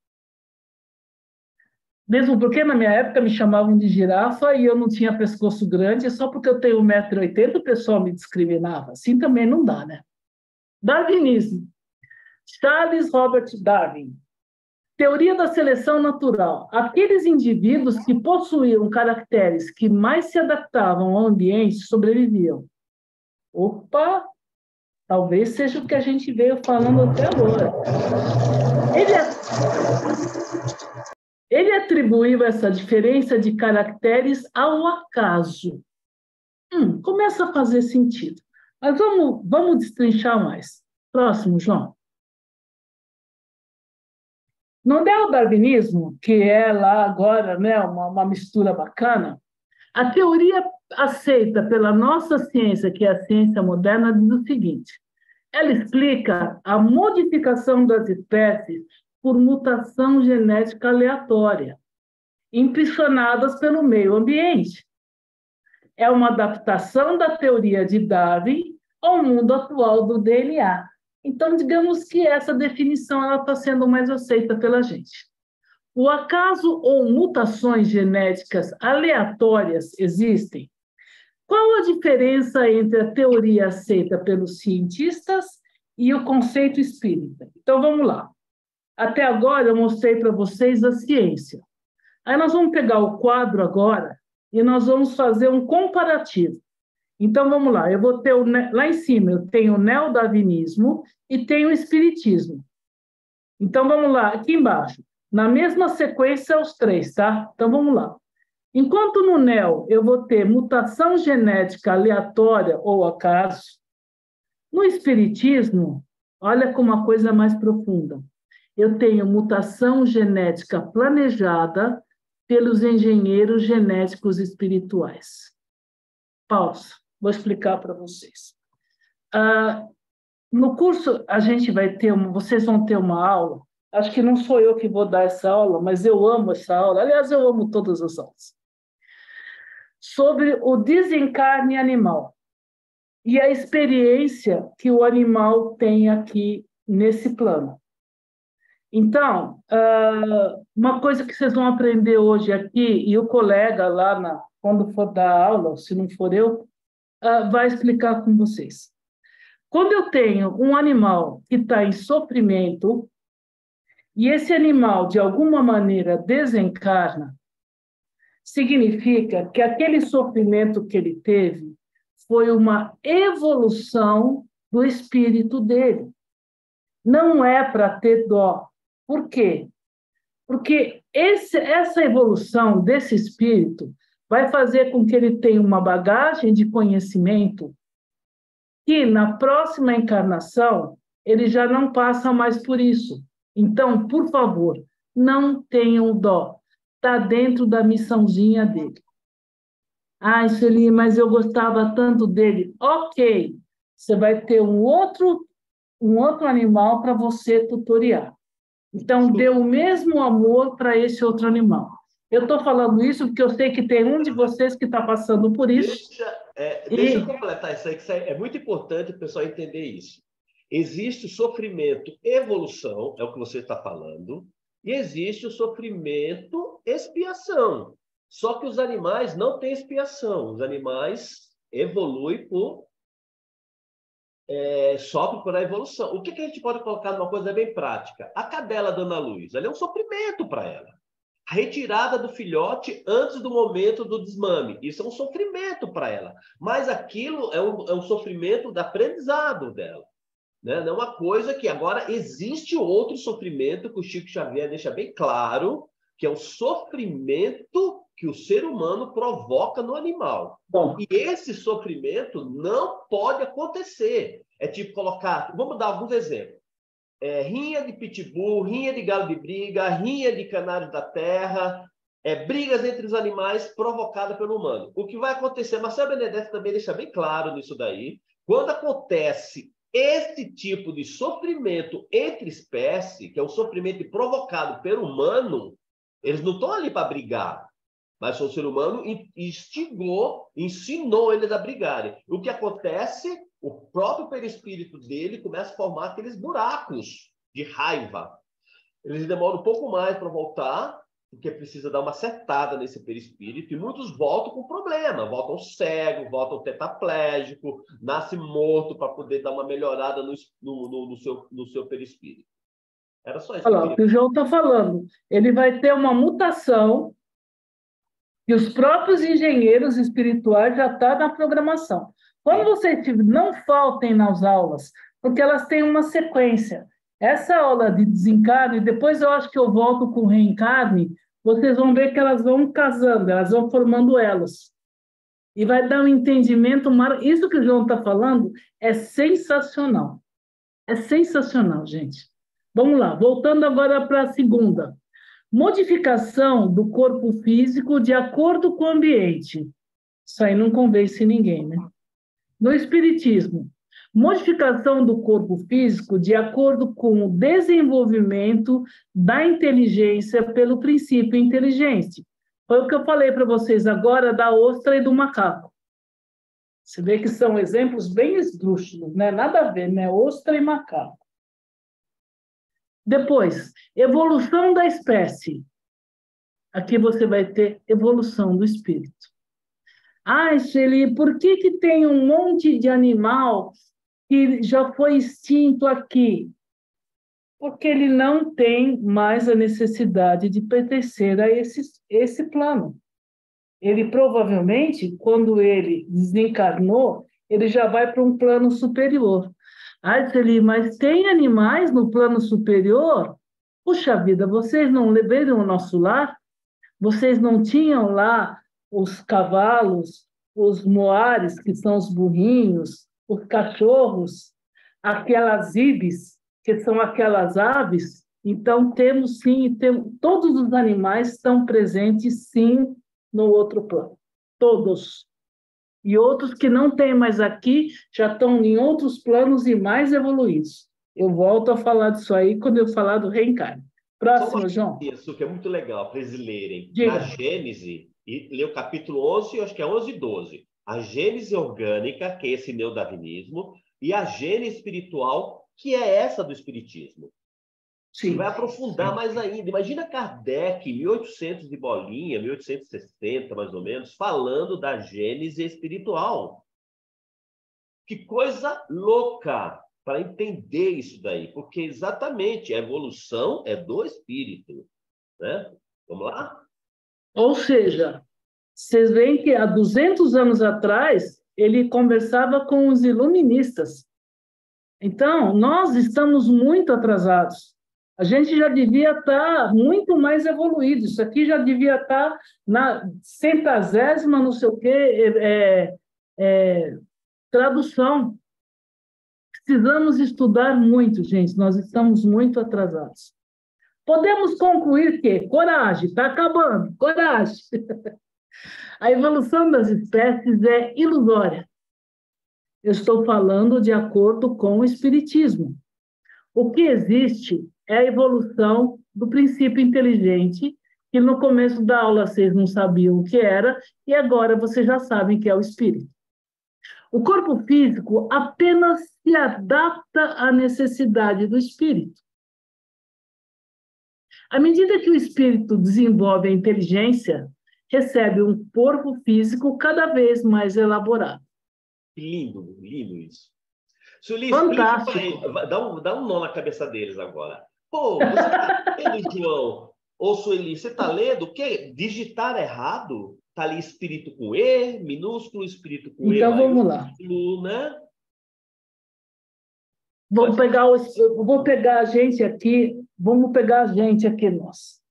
Mesmo porque, na minha época, me chamavam de girafa e eu não tinha pescoço grande, só porque eu tenho 1,80 m, o pessoal me discriminava. Assim também não dá, né? Darwinismo. Charles Robert Darwin. Teoria da seleção natural. Aqueles indivíduos que possuíam caracteres que mais se adaptavam ao ambiente sobreviviam. Opa! Talvez seja o que a gente veio falando até agora. Ele atribuiu essa diferença de caracteres ao acaso. Começa a fazer sentido. Mas vamos destrinchar mais. Próximo, João. No neodarwinismo, que é lá agora, né, uma mistura bacana, a teoria aceita pela nossa ciência, que é a ciência moderna, diz o seguinte: ela explica a modificação das espécies por mutação genética aleatória, impulsionadas pelo meio ambiente. É uma adaptação da teoria de Darwin ao mundo atual do DNA. Então, digamos que essa definição está sendo mais aceita pela gente. O acaso ou mutações genéticas aleatórias existem? Qual a diferença entre a teoria aceita pelos cientistas e o conceito espírita? Então, vamos lá. Até agora, eu mostrei para vocês a ciência. Aí nós vamos pegar o quadro agora e nós vamos fazer um comparativo. Então, vamos lá. Eu vou ter lá em cima, eu tenho o neodarwinismo e tenho o espiritismo. Então, vamos lá. Aqui embaixo, na mesma sequência, os três, tá? Então, vamos lá. Enquanto no neo eu vou ter mutação genética aleatória ou acaso, no espiritismo, olha como uma coisa mais profunda. Eu tenho mutação genética planejada pelos engenheiros genéticos espirituais. Pausa. Vou explicar para vocês. No curso, a gente vai ter, vocês vão ter uma aula, acho que não sou eu que vou dar essa aula, mas eu amo essa aula, aliás, eu amo todas as aulas, sobre o desencarne animal e a experiência que o animal tem aqui nesse plano. Então, uma coisa que vocês vão aprender hoje aqui, e o colega lá, quando for dar aula, se não for eu, vai explicar com vocês. Quando eu tenho um animal que está em sofrimento, e esse animal, de alguma maneira, desencarna, significa que aquele sofrimento que ele teve foi uma evolução do espírito dele. Não é para ter dó. Por quê? Porque essa evolução desse espírito vai fazer com que ele tenha uma bagagem de conhecimento que, na próxima encarnação, ele já não passa mais por isso. Então, por favor, não tenham dó. Está dentro da missãozinha dele. Sueli, mas eu gostava tanto dele. Ok, você vai ter um outro animal para você tutoriar. Então, dê o mesmo amor para esse outro animal. Eu estou falando isso porque eu sei que tem um de vocês que está passando por isso. Deixa eu completar isso aí, que é muito importante o pessoal entender isso. Existe o sofrimento evolução, é o que você está falando, e existe o sofrimento expiação. Só que os animais não têm expiação. Os animais evoluem sofrem por a evolução. O que a gente pode colocar numa coisa bem prática? A cadela dando a luz, ela é um sofrimento para ela. A retirada do filhote antes do momento do desmame. Isso é um sofrimento para ela. Mas aquilo é um sofrimento do aprendizado dela. Né? Não é uma coisa que agora existe outro sofrimento que o Chico Xavier deixa bem claro, que é o sofrimento que o ser humano provoca no animal. Bom, E esse sofrimento não pode acontecer. É tipo colocar... Vamos dar alguns exemplos. Rinha de pitbull, rinha de galo de briga, rinha de canário da terra, brigas entre os animais provocadas pelo humano. O que vai acontecer, Marcelo Benedetti também deixa bem claro nisso daí, quando acontece esse tipo de sofrimento entre espécies, que é o sofrimento provocado pelo humano, eles não estão ali para brigar, mas o ser humano instigou, ensinou eles a brigarem. O que acontece? O próprio perispírito dele começa a formar aqueles buracos de raiva. Eles demoram um pouco mais para voltar, porque precisa dar uma setada nesse perispírito, e muitos voltam com problema, voltam cego, voltam tetraplégico, nasce morto para poder dar uma melhorada no seu perispírito. Era só isso. Olha lá, o que o João está falando. Ele vai ter uma mutação que os próprios engenheiros espirituais já estão na programação. Quando vocês não faltem nas aulas, porque elas têm uma sequência. Essa aula de desencarne, depois eu acho que eu volto com reencarne, vocês vão ver que elas vão casando, elas vão formando elas. E vai dar um entendimento... Isso que o João está falando é sensacional. É sensacional, gente. Vamos lá, voltando agora para a segunda. Modificação do corpo físico de acordo com o ambiente. Isso aí não convence ninguém, né? No Espiritismo, modificação do corpo físico de acordo com o desenvolvimento da inteligência pelo princípio inteligente. Foi o que eu falei para vocês agora da ostra e do macaco. Você vê que são exemplos bem esdrúxulos, né? Nada a ver, né? Ostra e macaco. Depois, evolução da espécie. Aqui você vai ter evolução do espírito. Shirley, por que tem um monte de animal que já foi extinto aqui? Porque ele não tem mais a necessidade de pertencer a esse plano. Ele provavelmente, quando ele desencarnou, ele já vai para um plano superior. Shirley, mas tem animais no plano superior? Puxa vida, vocês não levaram o nosso lar? Vocês não tinham lá os cavalos, os moares, que são os burrinhos, os cachorros, aquelas ibis, que são aquelas aves? Então, temos sim, todos os animais estão presentes, sim, no outro plano. Todos. E outros que não têm mais aqui, já estão em outros planos e mais evoluídos. Eu volto a falar disso aí quando eu falar do reencarne. Próximo, João. Isso que é muito legal para eles lerem. Diga. Na Gênese, e ler o capítulo 11, acho que é 11 e 12. A Gênese orgânica, que é esse neodarwinismo, e a Gênese espiritual, que é essa do espiritismo. Sim. E vai aprofundar mais ainda. Imagina Kardec, 1800 de bolinha, 1860, mais ou menos, falando da Gênese espiritual. Que coisa louca para entender isso daí, porque exatamente a evolução é do espírito, né? Vamos lá? Ou seja, vocês veem que há 200 anos atrás ele conversava com os iluministas. Então, nós estamos muito atrasados. A gente já devia estar muito mais evoluído. Isso aqui já devia estar na 100ª, não sei o quê, tradução. Precisamos estudar muito, gente. Nós estamos muito atrasados. Podemos concluir que coragem, está acabando, coragem. A evolução das espécies é ilusória. Eu estou falando de acordo com o Espiritismo. O que existe é a evolução do princípio inteligente, que no começo da aula vocês não sabiam o que era, e agora vocês já sabem que é o espírito. O corpo físico apenas se adapta à necessidade do espírito. À medida que o espírito desenvolve a inteligência, recebe um corpo físico cada vez mais elaborado. Lindo, lindo isso. Sueli, explica Fantástico. para eles, dá um nó na cabeça deles agora. Pô, você está lendo, João? Ou Sueli, você está lendo o quê? Digitar errado? Está ali espírito com E, minúsculo, espírito com E Então, vamos lá. maiúsculo, né? Vou pegar a gente aqui, vamos pegar a gente aqui, nós.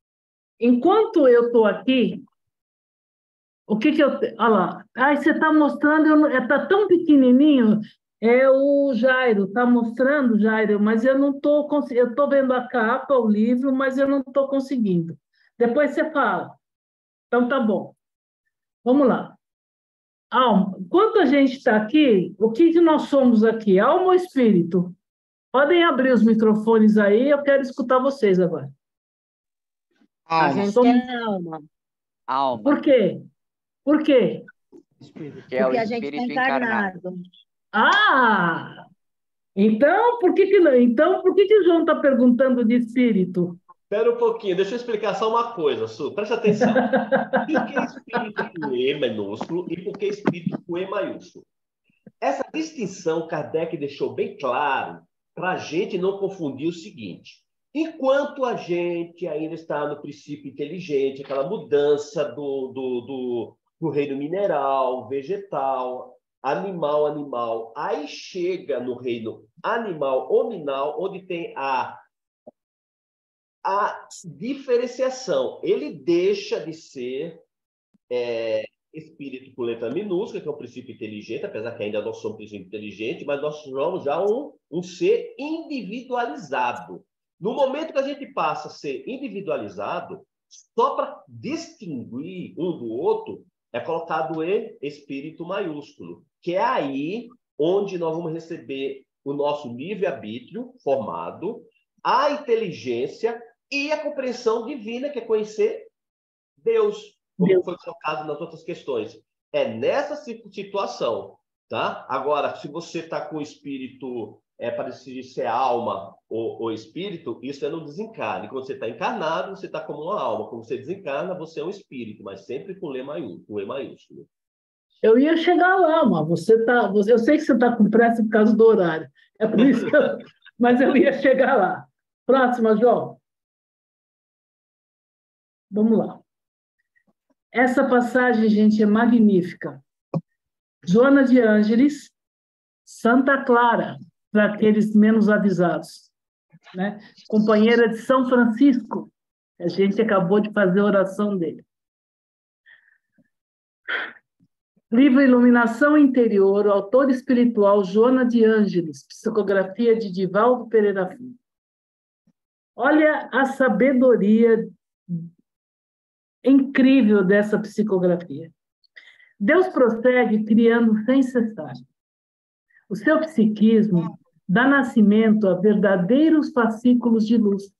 Enquanto eu estou aqui, o que eu... Olha lá. Ai, você está mostrando, está tão pequenininho, é o Jairo, está mostrando, Jairo, mas eu não estou conseguindo. Eu estou vendo a capa, o livro, mas eu não estou conseguindo. Depois você fala. Então, tá bom. Vamos lá. Alma. Enquanto a gente está aqui, o que nós somos aqui? Alma ou espírito? Podem abrir os microfones aí, eu quero escutar vocês agora. A Alma. gente é alma. Alma, Por quê? Por quê? que é o Porque a gente espírito está encarnado. encarnado. Ah! Então, por que o João está perguntando de espírito? Espera um pouquinho, deixa eu explicar só uma coisa, Su, presta atenção. Por que espírito com E minúsculo e por que espírito com E maiúsculo? Essa distinção Kardec deixou bem claro para a gente não confundir o seguinte: enquanto a gente ainda está no princípio inteligente, aquela mudança do reino mineral, vegetal, animal, aí chega no reino animal hominal, onde tem a diferenciação. Ele deixa de ser espírito com letra minúscula, que é um princípio inteligente, apesar que ainda não somos um princípio inteligente, mas nós somos já um ser individualizado. No momento que a gente passa a ser individualizado, só para distinguir um do outro, é colocado em espírito maiúsculo, que é aí onde nós vamos receber o nosso livre-arbítrio formado, a inteligência e a compreensão divina, que é conhecer Deus, como foi colocado nas outras questões. É nessa situação, tá? Agora, se você está com o espírito parecido ser alma ou espírito, isso é no desencarne. Quando você está encarnado, você está como uma alma. Quando você desencarna, você é um espírito, mas sempre com E maiúsculo. Eu ia chegar lá, mas eu sei que você está com pressa por causa do horário. É por isso mas eu ia chegar lá. Próxima, João. Vamos lá. Essa passagem, gente, é magnífica. Joana de Ângeles, Santa Clara, para aqueles menos avisados, né? Companheira de São Francisco, a gente acabou de fazer a oração dele. Livro Iluminação Interior, o autor espiritual Joana de Ângeles, psicografia de Divaldo Pereira Filho. Olha a sabedoria incrível dessa psicografia. Deus prossegue criando sem cessar. O seu psiquismo dá nascimento a verdadeiros fascículos de luz,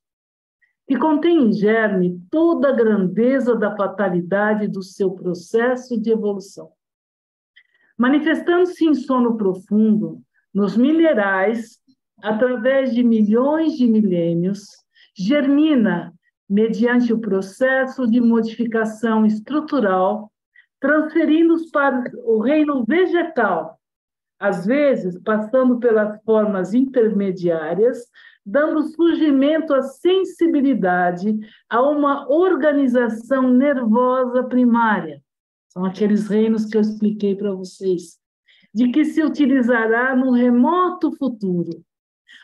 que contém em germe toda a grandeza da fatalidade do seu processo de evolução. Manifestando-se em sono profundo, nos minerais, através de milhões de milênios, germina mediante o processo de modificação estrutural, transferindo-os para o reino vegetal, às vezes passando pelas formas intermediárias, dando surgimento à sensibilidade a uma organização nervosa primária. São aqueles reinos que eu expliquei para vocês, de que se utilizará no remoto futuro,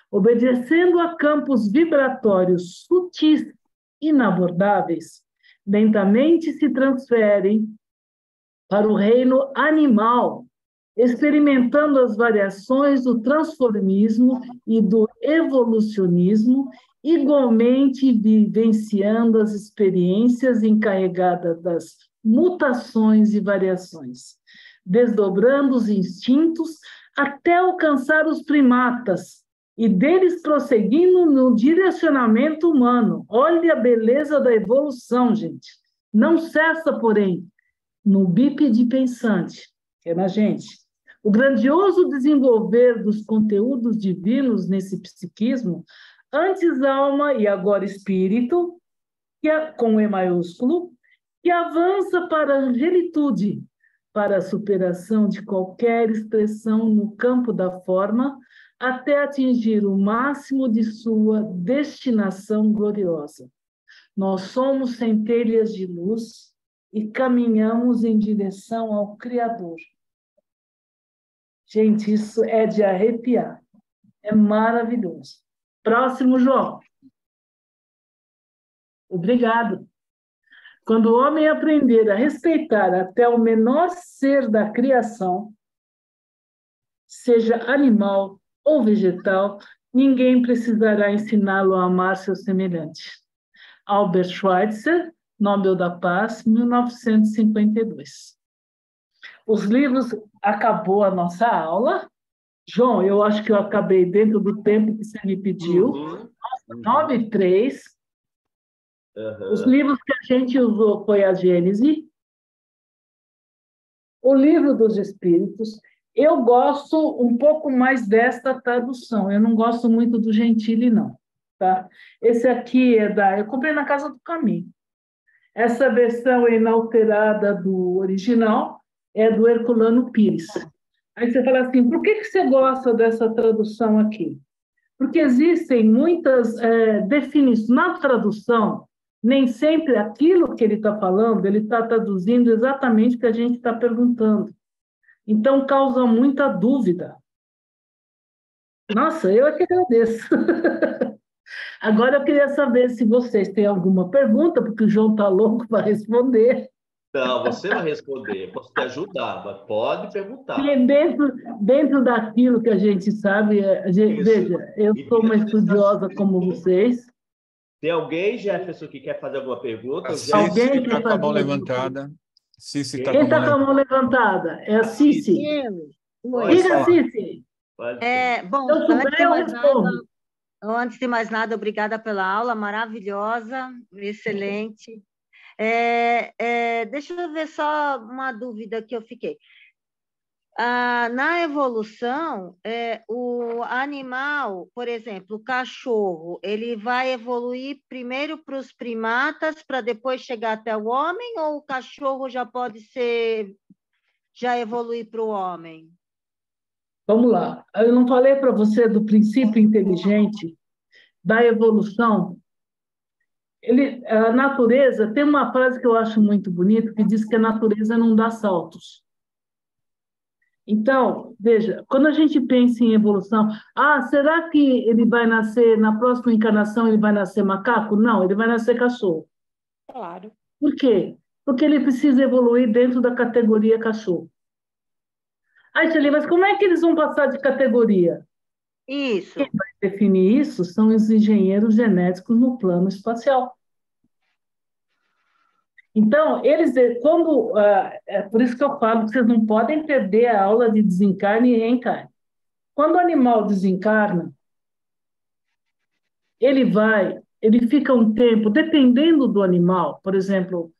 obedecendo a campos vibratórios sutis, inabordáveis, lentamente se transferem para o reino animal, experimentando as variações do transformismo e do evolucionismo, igualmente vivenciando as experiências encarregadas das mutações e variações, desdobrando os instintos até alcançar os primatas, e deles prosseguindo no direcionamento humano. Olha a beleza da evolução, gente. Não cessa, porém, no bípede pensante, que é na gente. O grandioso desenvolver dos conteúdos divinos nesse psiquismo, antes alma e agora espírito, com E maiúsculo, que avança para a angelitude, para a superação de qualquer expressão no campo da forma, até atingir o máximo de sua destinação gloriosa. Nós somos centelhas de luz e caminhamos em direção ao Criador. Gente, isso é de arrepiar. É maravilhoso. Próximo, João. Obrigado. Quando o homem aprender a respeitar até o menor ser da criação, seja animal ou vegetal, ninguém precisará ensiná-lo a amar seu semelhante. Albert Schweitzer, Nobel da Paz, 1952. Os livros, acabou a nossa aula. João, eu acho que eu acabei dentro do tempo que você me pediu. 9:03. Os livros que a gente usou foi a Gênese, o Livro dos Espíritos. Eu gosto um pouco mais desta tradução. Eu não gosto muito do Gentili, não. Tá? Esse aqui eu comprei na Casa do Caminho. Essa versão inalterada do original é do Herculano Pires. Aí você fala assim, por que você gosta dessa tradução aqui? Porque existem muitas definições. Na tradução, nem sempre aquilo que ele está falando, ele está traduzindo exatamente o que a gente está perguntando. Então, causa muita dúvida. Nossa, eu é que agradeço. Agora, eu queria saber se vocês têm alguma pergunta, porque o João está louco para responder. Não, você vai responder. Eu posso te ajudar, mas pode perguntar. E dentro daquilo que a gente sabe, veja, eu sou uma estudiosa como vocês. Tem alguém, Jefferson, que quer fazer alguma pergunta? Alguém está com a mão levantada. Quem está com a mão levantada? É a Cici. Diga, Cici. Bom, antes de mais nada, obrigada pela aula maravilhosa, excelente. Deixa eu ver só uma dúvida que eu fiquei. Na evolução, o animal, por exemplo, o cachorro, ele vai evoluir primeiro para os primatas para depois chegar até o homem, ou o cachorro já evoluir para o homem? Vamos lá. Eu não falei para você do princípio inteligente da evolução? A natureza, tem uma frase que eu acho muito bonita, que diz que a natureza não dá saltos. Então, veja, quando a gente pensa em evolução, será que ele vai nascer, na próxima encarnação, ele vai nascer macaco? Não, ele vai nascer cachorro. Claro. Por quê? Porque ele precisa evoluir dentro da categoria cachorro. Shirley, mas como é que eles vão passar de categoria? Isso. Quem vai definir isso são os engenheiros genéticos no plano espacial. Então, por isso que eu falo que vocês não podem perder a aula de desencarne e reencarne. Quando o animal desencarna, ele fica um tempo, dependendo do animal, por exemplo,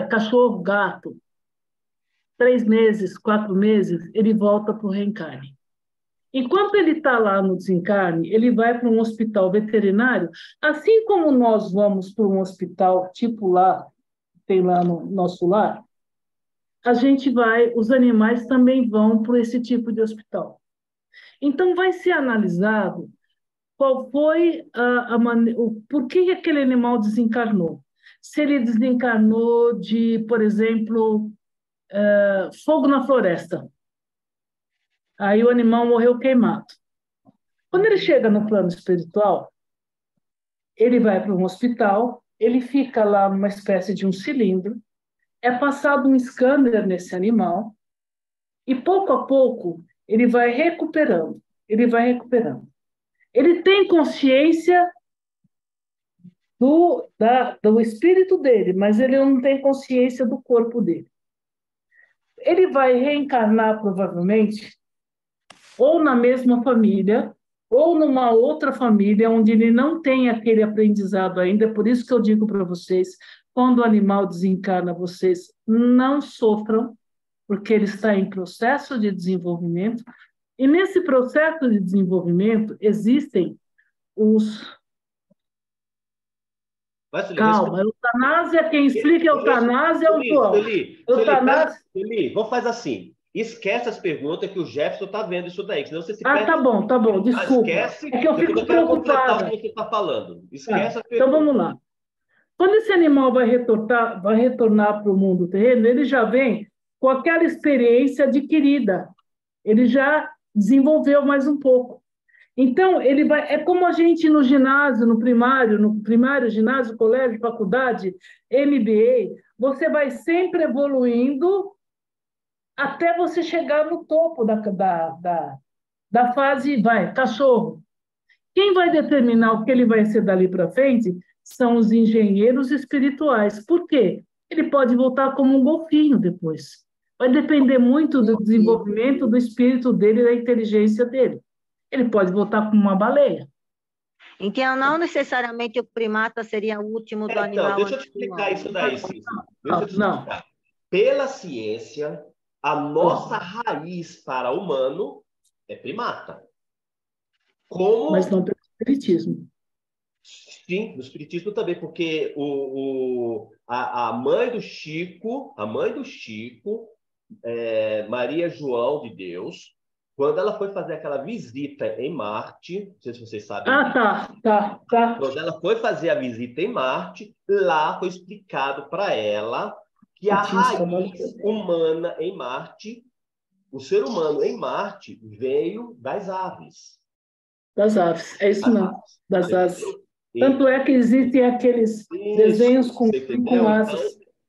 cachorro, gato, 3 meses, 4 meses, ele volta para o reencarne. Enquanto ele está lá no desencarne, ele vai para um hospital veterinário, assim como nós vamos para um hospital tipo lá, tem lá no nosso lar, os animais também vão para esse tipo de hospital. Então, vai ser analisado qual foi por que aquele animal desencarnou. Se ele desencarnou de, por exemplo, fogo na floresta. Aí o animal morreu queimado. Quando ele chega no plano espiritual, ele vai para um hospital, ele fica lá numa espécie de um cilindro, é passado um scanner nesse animal, e pouco a pouco ele vai recuperando, Ele tem consciência do espírito dele, mas ele não tem consciência do corpo dele. Ele vai reencarnar, provavelmente, ou na mesma família, ou numa outra família onde ele não tem aquele aprendizado ainda. É por isso que eu digo para vocês, quando o animal desencarna, vocês não sofram, porque ele está em processo de desenvolvimento, e nesse processo de desenvolvimento existem os... Calma, eutanásia, quem explica eutanásia é o João. Sueli, vamos fazer assim. Esquece as perguntas que o Jefferson está vendo isso daí, senão você se perde. Tá bom, desculpa. Esquece, é que eu fico preocupada. O que você está falando. Esquece as perguntas. Então vamos lá. Quando esse animal vai retornar para o mundo terreno, ele já vem com aquela experiência adquirida. Ele já desenvolveu mais um pouco. Então, ele vai. É como a gente no ginásio, no primário, ginásio, colégio, faculdade, MBA, você vai sempre evoluindo até você chegar no topo da fase, cachorro. Quem vai determinar o que ele vai ser dali para frente são os engenheiros espirituais. Por quê? Ele pode voltar como um golfinho depois. Vai depender muito do desenvolvimento do espírito dele e da inteligência dele. Ele pode voltar como uma baleia. Então, não necessariamente o primata seria o último do animal. Deixa eu te explicar isso daí, Cícero. Não. Pela ciência, a nossa raiz para humano é primata. Mas não pelo espiritismo. Sim, no espiritismo também, porque a mãe do Chico, Maria João de Deus, quando ela foi fazer aquela visita em Marte, não sei se vocês sabem. Tá. Quando ela foi fazer a visita em Marte, lá foi explicado para ela que a raiz humana em Marte, o ser humano em Marte, veio das aves. Das aves, é isso não. Das aves. Tanto é que existem aqueles desenhos com asas.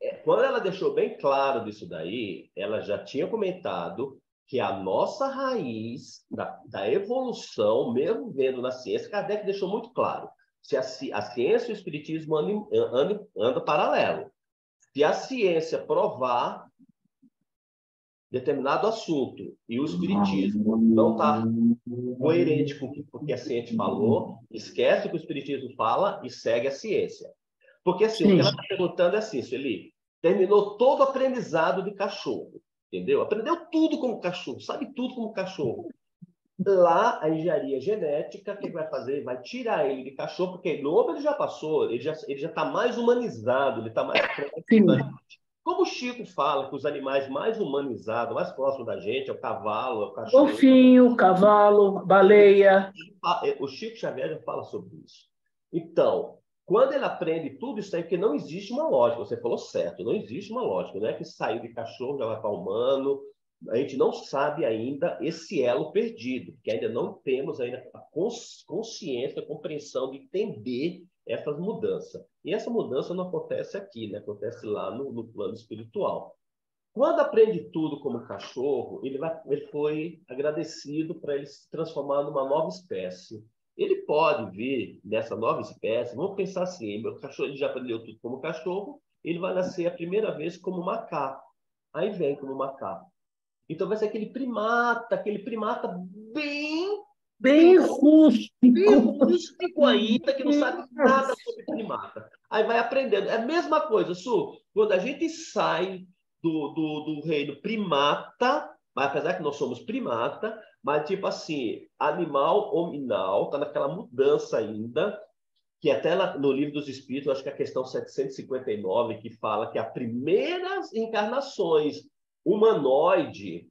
Então, quando ela deixou bem claro disso daí, ela já tinha comentado que a nossa raiz da evolução, mesmo vendo na ciência, Kardec deixou muito claro. Se a ciência e o espiritismo andam paralelo. Se a ciência provar determinado assunto e o espiritismo não está coerente com o que a ciência falou, esquece o que o espiritismo fala e segue a ciência. Porque assim, o que ela está perguntando é assim, Sueli, terminou todo o aprendizado de cachorro, entendeu? Aprendeu tudo como cachorro, sabe tudo como cachorro. Lá, a engenharia genética, o que vai fazer? Vai tirar ele de cachorro, porque no ele já passou, ele já está mais humanizado, ele está mais próximo da gente. Como o Chico fala que os animais mais humanizados, mais próximos da gente, é o cavalo, é o cachorro. Golfinho, cavalo, baleia. O Chico Xavier já fala sobre isso. Então, quando ele aprende tudo isso aí, porque não existe uma lógica, você falou certo, não existe uma lógica, não é que saiu de cachorro, já vai para humano, a gente não sabe ainda esse elo perdido, que ainda não temos ainda a consciência, a compreensão de entender essas mudanças. E essa mudança não acontece aqui, né? Acontece lá no plano espiritual. Quando aprende tudo como cachorro, ele foi agradecido para ele se transformar numa nova espécie. Ele pode vir nessa nova espécie, vamos pensar assim, meu cachorro ele já aprendeu tudo como cachorro, ele vai nascer a primeira vez como macaco. Aí vem como macaco. Então vai ser aquele primata bem rústico ainda, que não sabe nada sobre primata. Aí vai aprendendo. É a mesma coisa, Su, quando a gente sai do reino primata, mas apesar que nós somos primata, mas tipo assim, animal hominal, está naquela mudança ainda, que até no Livro dos Espíritos, acho que é a questão 759, que fala que as primeiras encarnações humanoide,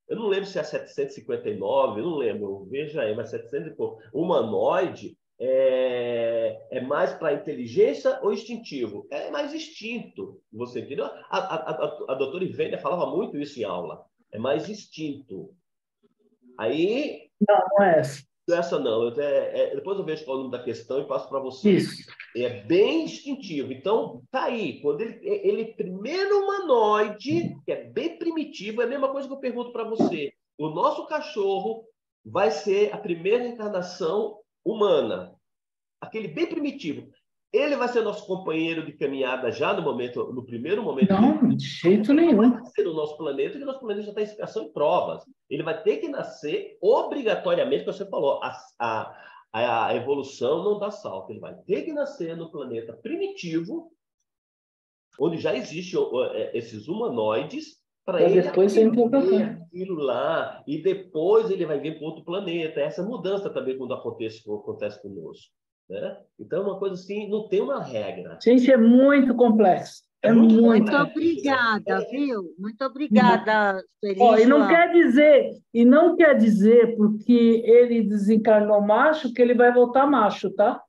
eu não lembro se é 759, eu não lembro, veja aí, mas 700 e pouco. Humanoide é mais para inteligência ou instintivo? É mais instinto, você entendeu? A doutora Ivênia falava muito isso em aula. É mais instinto. Aí... Não é essa. Essa não. Depois eu vejo qual é o nome da questão e passo para você. Isso. É bem instintivo. Então, tá aí. Quando ele primeiro humanoide, que é bem primitivo, é a mesma coisa que eu pergunto para você. O nosso cachorro vai ser a primeira encarnação humana. Aquele bem primitivo. Ele vai ser nosso companheiro de caminhada já no primeiro momento. Não, de jeito Ele nenhum. vai ser o nosso planeta, porque o nosso planeta já está em expiação e provas. Ele vai ter que nascer obrigatoriamente, como você falou, a evolução não dá salto. Ele vai ter que nascer no planeta primitivo, onde já existem esses humanoides, para ele depois aprender aquilo lá, e depois ele vai vir para outro planeta. Essa mudança também quando acontece conosco. Né? Então, é uma coisa assim, não tem uma regra. Gente, é muito complexo. É Muito muito. obrigada, viu? Muito obrigada, Sueli. Ó, e não quer dizer porque ele desencarnou macho que ele vai voltar macho, tá?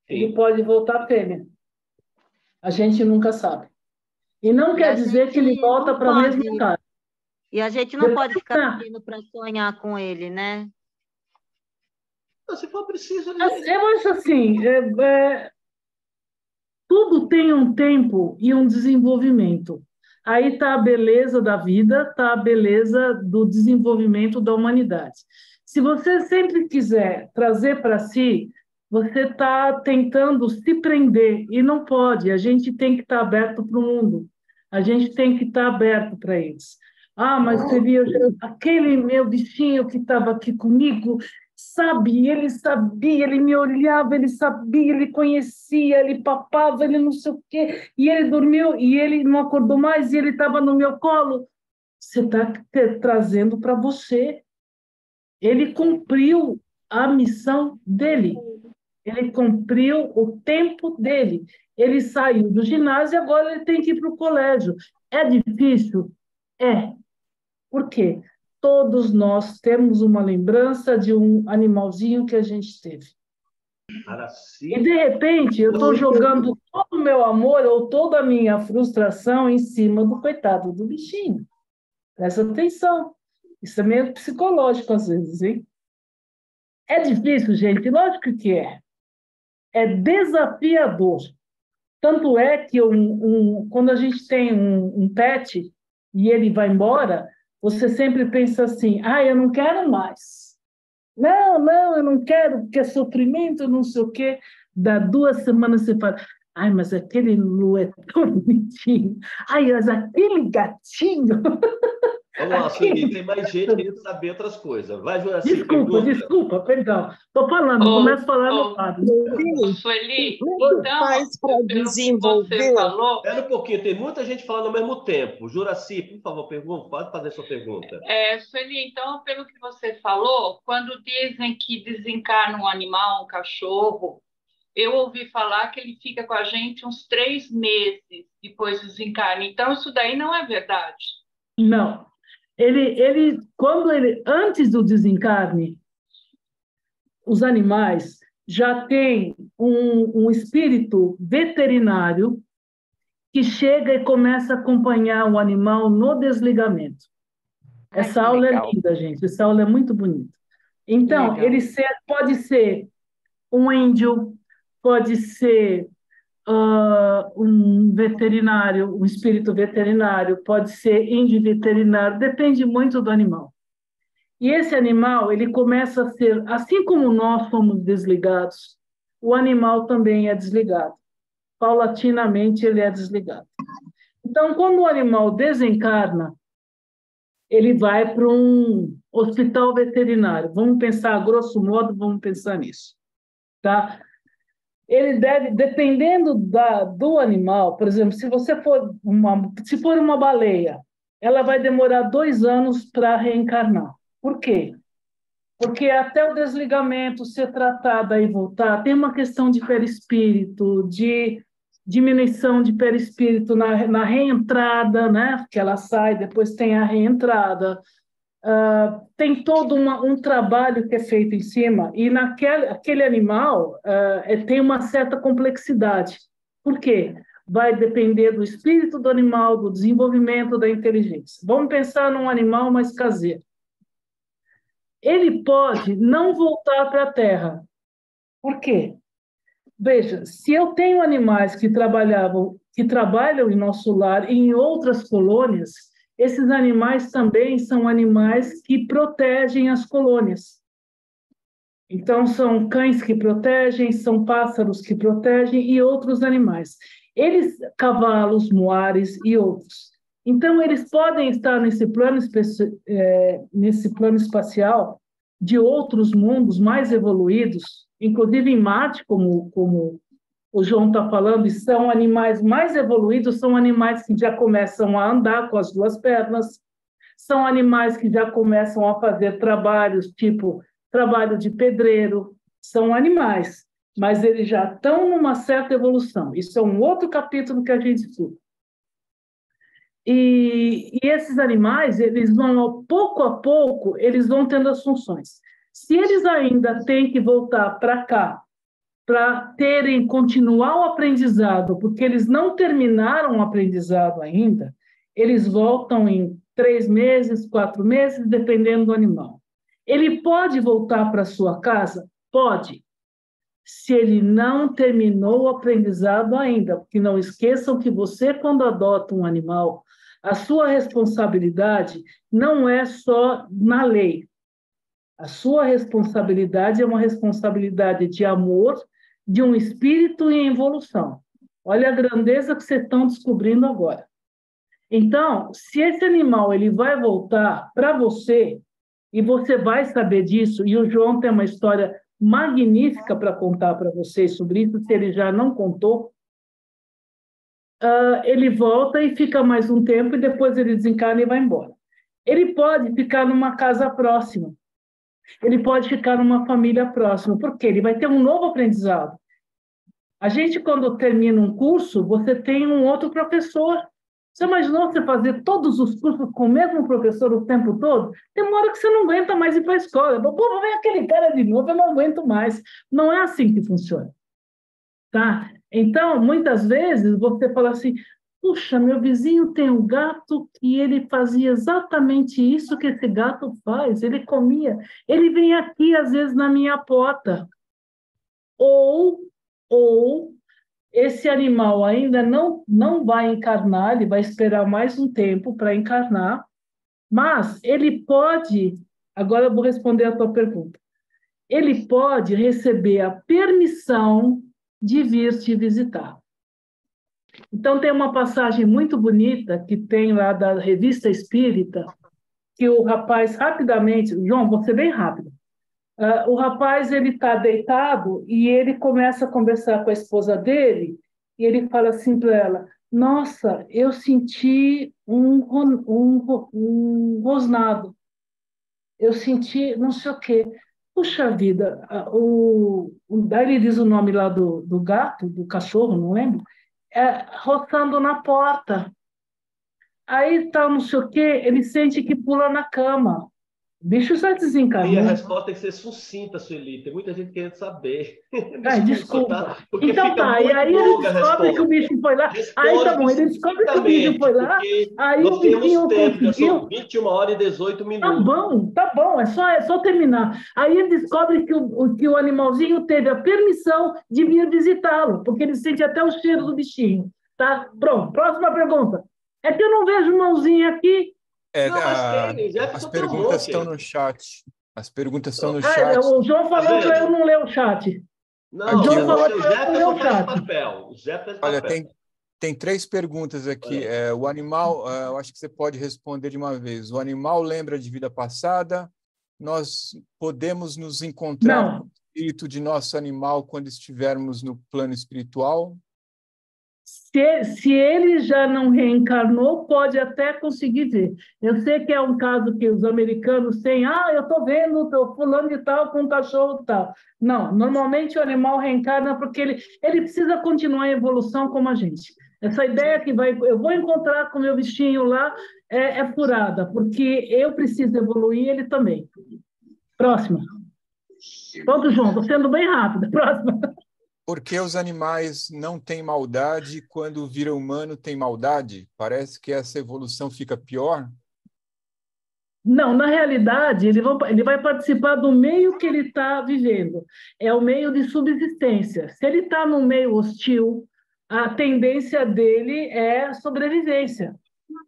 Ele Sim. pode voltar fêmea. A gente nunca sabe. E não quer dizer que ele volta para a mesma casa. E a gente não pode ficar pedindo para sonhar com ele, né? Se for preciso... Eu acho assim, tudo tem um tempo e um desenvolvimento. Aí está a beleza da vida, está a beleza do desenvolvimento da humanidade. Se você sempre quiser trazer para si, você está tentando se prender e não pode. A gente tem que estar aberto para o mundo. A gente tem que estar aberto para eles. Ah, mas seria aquele meu bichinho que estava aqui comigo, sabe, ele sabia, ele me olhava, ele sabia, ele conhecia, ele papava, ele não sei o quê, e ele dormiu, e ele não acordou mais, e ele estava no meu colo. Você está trazendo para você. Ele cumpriu a missão dele. Ele cumpriu o tempo dele. Ele saiu do ginásio e agora ele tem que ir para o colégio. É difícil? É. Por quê? Todos nós temos uma lembrança de um animalzinho que a gente teve. E, de repente, eu estou jogando todo o meu amor ou toda a minha frustração em cima do coitado do bichinho. Presta atenção. Isso é meio psicológico, às vezes, hein? É difícil, gente? Lógico que é. É desafiador. Tanto é que quando a gente tem um pet e ele vai embora, você sempre pensa assim, eu não quero mais. Não, eu não quero, porque é sofrimento, não sei o quê. Dá 2 semanas você fala, mas aquele Lu é tão bonitinho. Mas aquele gatinho... Vamos lá, Sueli, tem mais gente querendo saber outras coisas. Vai, Juraci, Desculpa, perdão. Estou falando, começo a falar no lado. Sueli, então, faz para desenvolver? Você falou... Espera um pouquinho, tem muita gente falando ao mesmo tempo. Juraci, por favor, pode fazer sua pergunta. Sueli, então, pelo que você falou, quando dizem que desencarna um animal, um cachorro, eu ouvi falar que ele fica com a gente uns 3 meses depois desencarna. Então, isso daí não é verdade? Não. Antes do desencarne, os animais já têm um espírito veterinário que chega e começa a acompanhar o animal no desligamento. Essa aula é linda, gente. Essa aula é muito bonita. Então, pode ser um índio, pode ser um veterinário, um espírito veterinário, pode ser índio veterinário, depende muito do animal. E esse animal, ele começa a ser, assim como nós somos desligados, o animal também é desligado. Paulatinamente, ele é desligado. Então, quando o animal desencarna, ele vai para um hospital veterinário. Vamos pensar, grosso modo, vamos pensar nisso. Tá? Ele deve, dependendo do animal, por exemplo, se for uma baleia, ela vai demorar 2 anos para reencarnar. Por quê? Porque até o desligamento ser tratado e voltar, tem uma questão de perispírito, de diminuição de perispírito na reentrada, né? Porque ela sai, depois tem a reentrada. Tem todo um trabalho que é feito em cima, e aquele animal tem uma certa complexidade. Por quê? Vai depender do espírito do animal, do desenvolvimento da inteligência. Vamos pensar num animal mais caseiro. Ele pode não voltar para a Terra. Por quê? Veja, se eu tenho animais que trabalham em nosso lar e em outras colônias, esses animais também são animais que protegem as colônias. Então, são cães que protegem, são pássaros que protegem e outros animais. Eles, cavalos, moares e outros. Então, eles podem estar nesse plano espacial de outros mundos mais evoluídos, inclusive em Marte, como o João está falando, e são animais mais evoluídos, são animais que já começam a andar com as duas pernas, são animais que já começam a fazer trabalhos, tipo trabalho de pedreiro, são animais, mas eles já estão numa certa evolução. Isso é um outro capítulo que a gente estuda. E esses animais, eles vão, pouco a pouco, eles vão tendo as funções. Se eles ainda têm que voltar para cá, para continuar o aprendizado, porque eles não terminaram o aprendizado ainda, eles voltam em 3 meses, 4 meses, dependendo do animal. Ele pode voltar para sua casa? Pode, se ele não terminou o aprendizado ainda, porque não esqueçam que você, quando adota um animal, a sua responsabilidade não é só na lei. A sua responsabilidade é uma responsabilidade de amor, de um espírito em evolução. Olha a grandeza que vocês estão descobrindo agora. Então, se esse animal ele vai voltar para você, e você vai saber disso, e o João tem uma história magnífica para contar para vocês sobre isso, se ele já não contou, ele volta e fica mais um tempo, e depois ele desencarna e vai embora. Ele pode ficar numa casa próxima, ele pode ficar numa família próxima, porque ele vai ter um novo aprendizado. A gente, quando termina um curso, você tem um outro professor. Você imaginou você fazer todos os cursos com o mesmo professor o tempo todo? Tem uma hora que você não aguenta mais ir para a escola. Pô, vem aquele cara de novo, eu não aguento mais. Não é assim que funciona. Tá? Então, muitas vezes, você fala assim, puxa, meu vizinho tem um gato e ele fazia exatamente isso que esse gato faz. Ele comia. Ele vem aqui, às vezes, na minha porta. Ou esse animal ainda não vai encarnar, ele vai esperar mais um tempo para encarnar, mas ele pode, agora eu vou responder a tua pergunta, ele pode receber a permissão de vir te visitar. Então, tem uma passagem muito bonita que tem lá da Revista Espírita, que o rapaz rapidamente, João, vou ser bem rápido, o rapaz ele está deitado e ele começa a conversar com a esposa dele e ele fala assim para ela, nossa, eu senti um rosnado, eu senti não sei o quê. Puxa vida, daí ele diz o nome lá do gato, do cachorro, não lembro, roçando na porta. Aí tá não sei o quê, ele sente que pula na cama. O bicho já desencarnou. E a resposta tem que ser sucinta, Sueli. Tem muita gente querendo saber. Desculpa. Tá? Porque então fica tá, e aí ele descobre que o bicho foi lá. Aí tá bom, ele descobre que o bicho foi lá. Aí o bichinho conseguiu. 21 horas e 18 minutos. Tá bom, é só terminar. Aí ele descobre que o animalzinho teve a permissão de vir visitá-lo, porque ele sente até o cheiro do bichinho. Tá? Pronto, próxima pergunta. É que eu não vejo mãozinha aqui. As perguntas estão no chat. As perguntas estão no chat. O João falou para eu não ler o chat. Não, o João falou o Jefferson faz papel. Olha, tem 3 perguntas aqui. O animal, eu acho que você pode responder de uma vez. O animal lembra de vida passada? Nós podemos nos encontrar com o espírito de nosso animal quando estivermos no plano espiritual? Se ele já não reencarnou, pode até conseguir ver. Eu sei que é um caso que os americanos têm, eu estou vendo o fulano de tal com um cachorro tal. Não, normalmente o animal reencarna porque ele precisa continuar em evolução como a gente. Essa ideia que eu vou encontrar com o meu bichinho lá é furada, porque eu preciso evoluir, ele também. Próxima. Pronto, João, estou sendo bem rápida. Próxima. Por que os animais não têm maldade e quando vira humano tem maldade? Parece que essa evolução fica pior? Não, na realidade, ele vai participar do meio que ele está vivendo. É o meio de subsistência. Se ele está num meio hostil, a tendência dele é sobrevivência.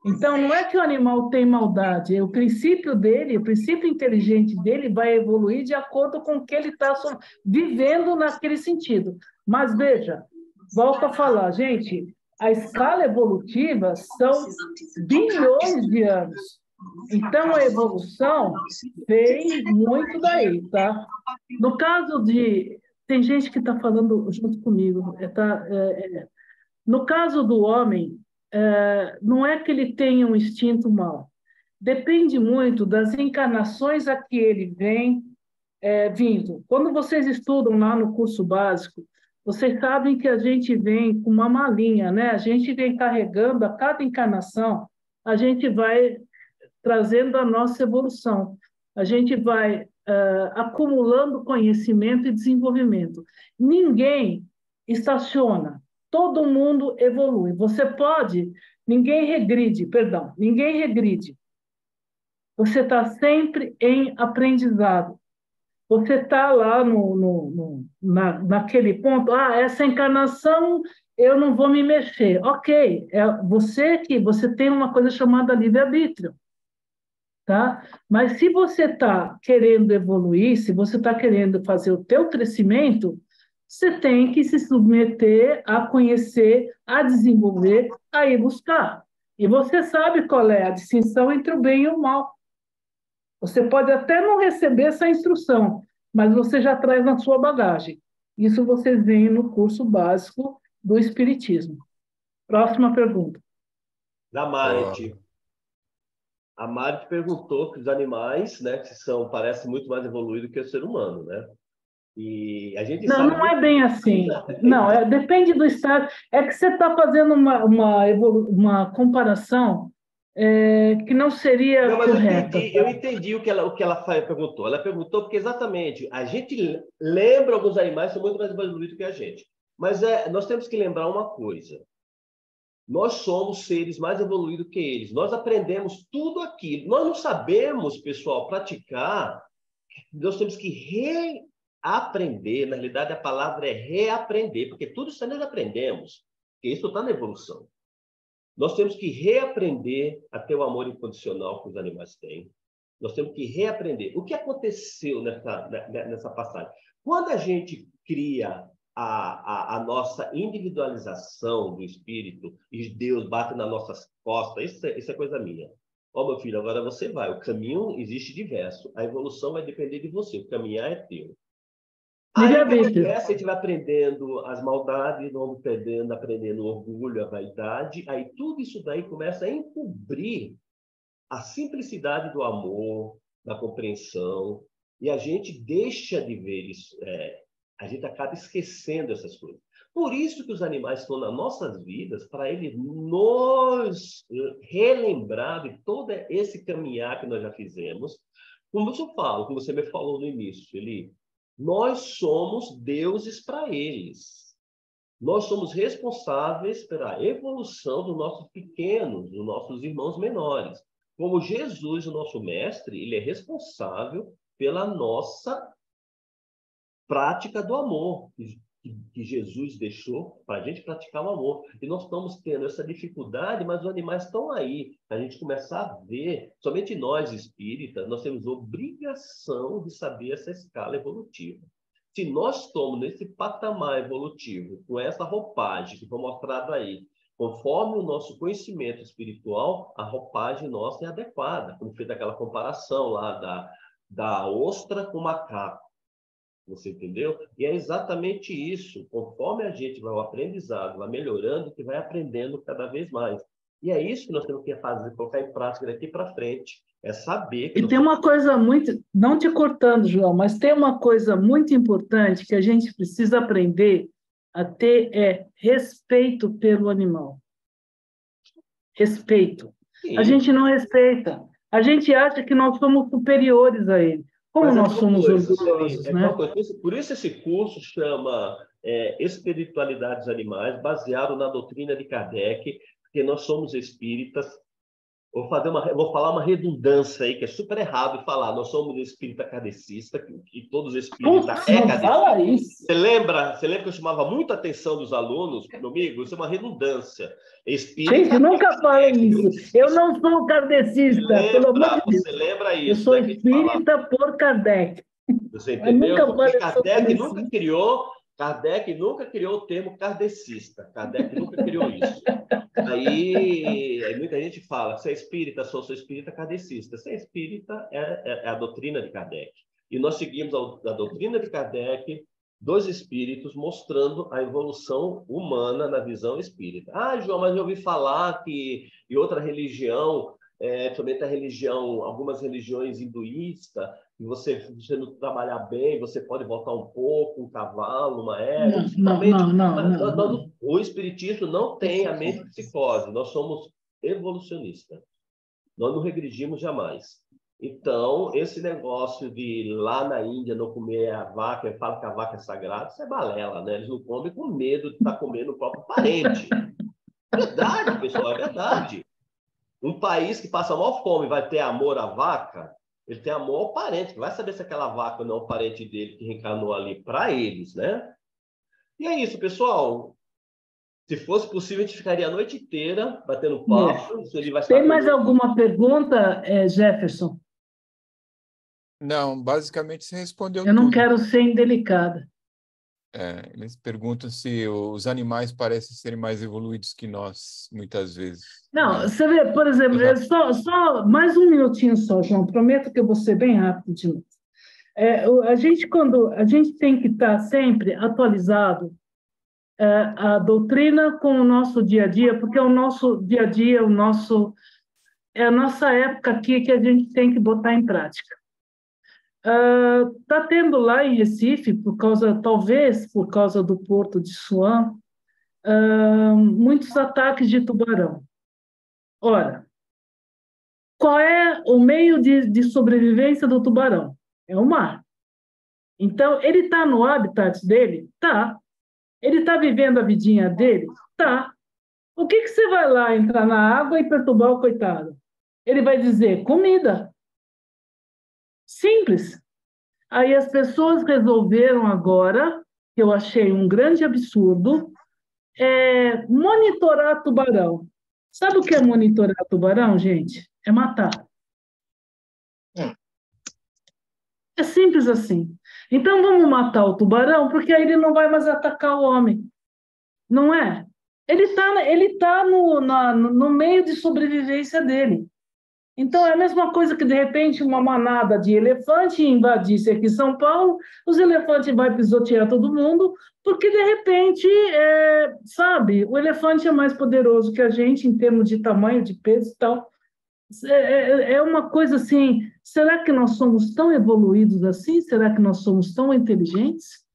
Então, não é que o animal tem maldade, é o princípio dele, o princípio inteligente dele vai evoluir de acordo com o que ele está vivendo naquele sentido. Mas, veja, volto a falar, gente, a escala evolutiva são bilhões de anos. Então, a evolução vem muito daí, tá? No caso de... Tem gente que está falando junto comigo. No caso do homem, não é que ele tenha um instinto mau. Depende muito das encarnações a que ele vem vindo. Quando vocês estudam lá no curso básico, vocês sabem que a gente vem com uma malinha, né? A gente vem carregando a cada encarnação, a gente vai trazendo a nossa evolução. A gente vai acumulando conhecimento e desenvolvimento. Ninguém estaciona, todo mundo evolui. Ninguém regride, perdão, ninguém regride. Você está sempre em aprendizado. Você está lá naquele ponto, essa encarnação eu não vou me mexer. Ok, você tem uma coisa chamada livre-arbítrio. Tá? Mas se você está querendo evoluir, se você está querendo fazer o teu crescimento, você tem que se submeter a conhecer, a desenvolver, a ir buscar. E você sabe qual é a distinção entre o bem e o mal. Você pode até não receber essa instrução, mas você já traz na sua bagagem. Isso vocês veem no curso básico do Espiritismo. Próxima pergunta. Da Mari. A Mari perguntou que os animais, né, parecem muito mais evoluídos que o ser humano, né? E a gente sabe... Não é bem assim. Não, depende do estado. É que você está fazendo uma comparação que não seria correta. Eu entendi o que ela perguntou. Ela perguntou porque, exatamente, a gente lembra alguns animais que são muito mais evoluídos que a gente. Mas nós temos que lembrar uma coisa. Nós somos seres mais evoluídos que eles. Nós aprendemos tudo aquilo. Nós não sabemos, pessoal, praticar. Nós temos que reaprender. Na realidade, a palavra é reaprender, porque tudo isso nós aprendemos. Porque isso está na evolução. Nós temos que reaprender a ter o amor incondicional que os animais têm. Nós temos que reaprender. O que aconteceu nessa passagem? Quando a gente cria a nossa individualização do espírito e Deus bate nas nossas costas, isso é coisa minha. Meu filho, agora você vai. O caminho existe diverso. A evolução vai depender de você. O caminhar é teu. Aí a gente vai aprendendo as maldades, vamos aprendendo o orgulho, a vaidade. Aí tudo isso daí começa a encobrir a simplicidade do amor, da compreensão. E a gente deixa de ver isso. A gente acaba esquecendo essas coisas. Por isso que os animais estão nas nossas vidas, para eles nos relembrar de todo esse caminhar que nós já fizemos. Como você me falou no início, nós somos deuses para eles. Nós somos responsáveis pela evolução dos nossos pequenos, dos nossos irmãos menores. Como Jesus, o nosso mestre, ele é responsável pela nossa prática do amor que Jesus deixou para a gente praticar o amor. E nós estamos tendo essa dificuldade, mas os animais estão aí. A gente começar a ver, somente nós espíritas, nós temos obrigação de saber essa escala evolutiva. Se nós estamos nesse patamar evolutivo, com essa roupagem que foi mostrada aí, conforme o nosso conhecimento espiritual, a roupagem nossa é adequada, como fez aquela comparação lá da ostra com o macaco. Você entendeu? E é exatamente isso. Conforme a gente vai ao aprendizado, vai melhorando, que vai aprendendo cada vez mais. E é isso que nós temos que fazer, colocar em prática daqui para frente. É saber que... E tem uma coisa muito... Não te cortando, João, mas tem uma coisa muito importante que a gente precisa aprender a ter respeito pelo animal. Respeito. Sim. A gente não respeita. A gente acha que nós somos superiores a ele. Como nós somos orgulhosos, né? Por isso esse curso chama Espiritualidade dos Animais, baseado na doutrina de Kardec, porque nós somos espíritas, Vou falar uma redundância aí, que é super errado falar. Nós somos espírita kardecista, que todos os espíritas não fala isso. Você lembra que eu chamava muita atenção dos alunos, meu amigo? Isso é uma redundância. Espírita, gente, nunca falei isso. Eu não sou kardecista, pelo amor de Deus. Você lembra isso? Eu sou espírita por Kardec. Você entendeu? Porque Kardec nunca criou o termo kardecista. Kardec nunca criou isso. Aí muita gente fala, você é espírita, sou espírita kardecista. Ser espírita é a doutrina de Kardec. E nós seguimos a doutrina de Kardec, dos espíritos, mostrando a evolução humana na visão espírita. Ah, João, mas eu ouvi falar que em outra religião, principalmente algumas religiões hinduístas, e você não trabalhar bem, você pode voltar um pouco, um cavalo, uma égua. Não. O espiritismo não tem a mente psicose. Nós somos evolucionistas. Nós não regredimos jamais. Então, esse negócio de lá na Índia não comer a vaca, eu falo que a vaca é sagrada, isso é balela, né? Eles não comem com medo de estar comendo o próprio parente. É verdade, pessoal, é verdade. Um país que passa maior fome vai ter amor à vaca, ele tem amor ao parente, que vai saber se aquela vaca não é o parente dele que reencarnou ali para eles, né? E é isso, pessoal. Se fosse possível, a gente ficaria a noite inteira batendo papo. Tem mais alguma pergunta, Jefferson? Não, basicamente você respondeu Eu não tudo. quero ser indelicada. Eles perguntam se os animais parecem serem mais evoluídos que nós, muitas vezes. Não, você vê, por exemplo, só mais um minutinho só, João, prometo que eu vou ser bem rápido de novo. A gente tem que estar sempre atualizado a doutrina com o nosso dia a dia, porque é o nosso dia a dia, é a nossa época aqui que a gente tem que botar em prática. Está tendo lá em Recife, talvez por causa do porto de Suã, muitos ataques de tubarão. Ora, qual é o meio de sobrevivência do tubarão? É o mar. Então, ele está no habitat dele? Tá. Ele está vivendo a vidinha dele? Tá. O que você vai lá entrar na água e perturbar o coitado? Ele vai dizer comida. Simples. Aí as pessoas resolveram agora, que eu achei um grande absurdo, monitorar tubarão. Sabe o que é monitorar tubarão, gente? É matar. É simples assim. Então vamos matar o tubarão, porque aí ele não vai mais atacar o homem. Não é? Ele tá no meio de sobrevivência dele. Então, é a mesma coisa que, de repente, uma manada de elefante invadisse aqui São Paulo, os elefantes vão pisotear todo mundo, porque, de repente, sabe, o elefante é mais poderoso que a gente em termos de tamanho, de peso e tal. É uma coisa assim, será que nós somos tão evoluídos assim? Será que nós somos tão inteligentes?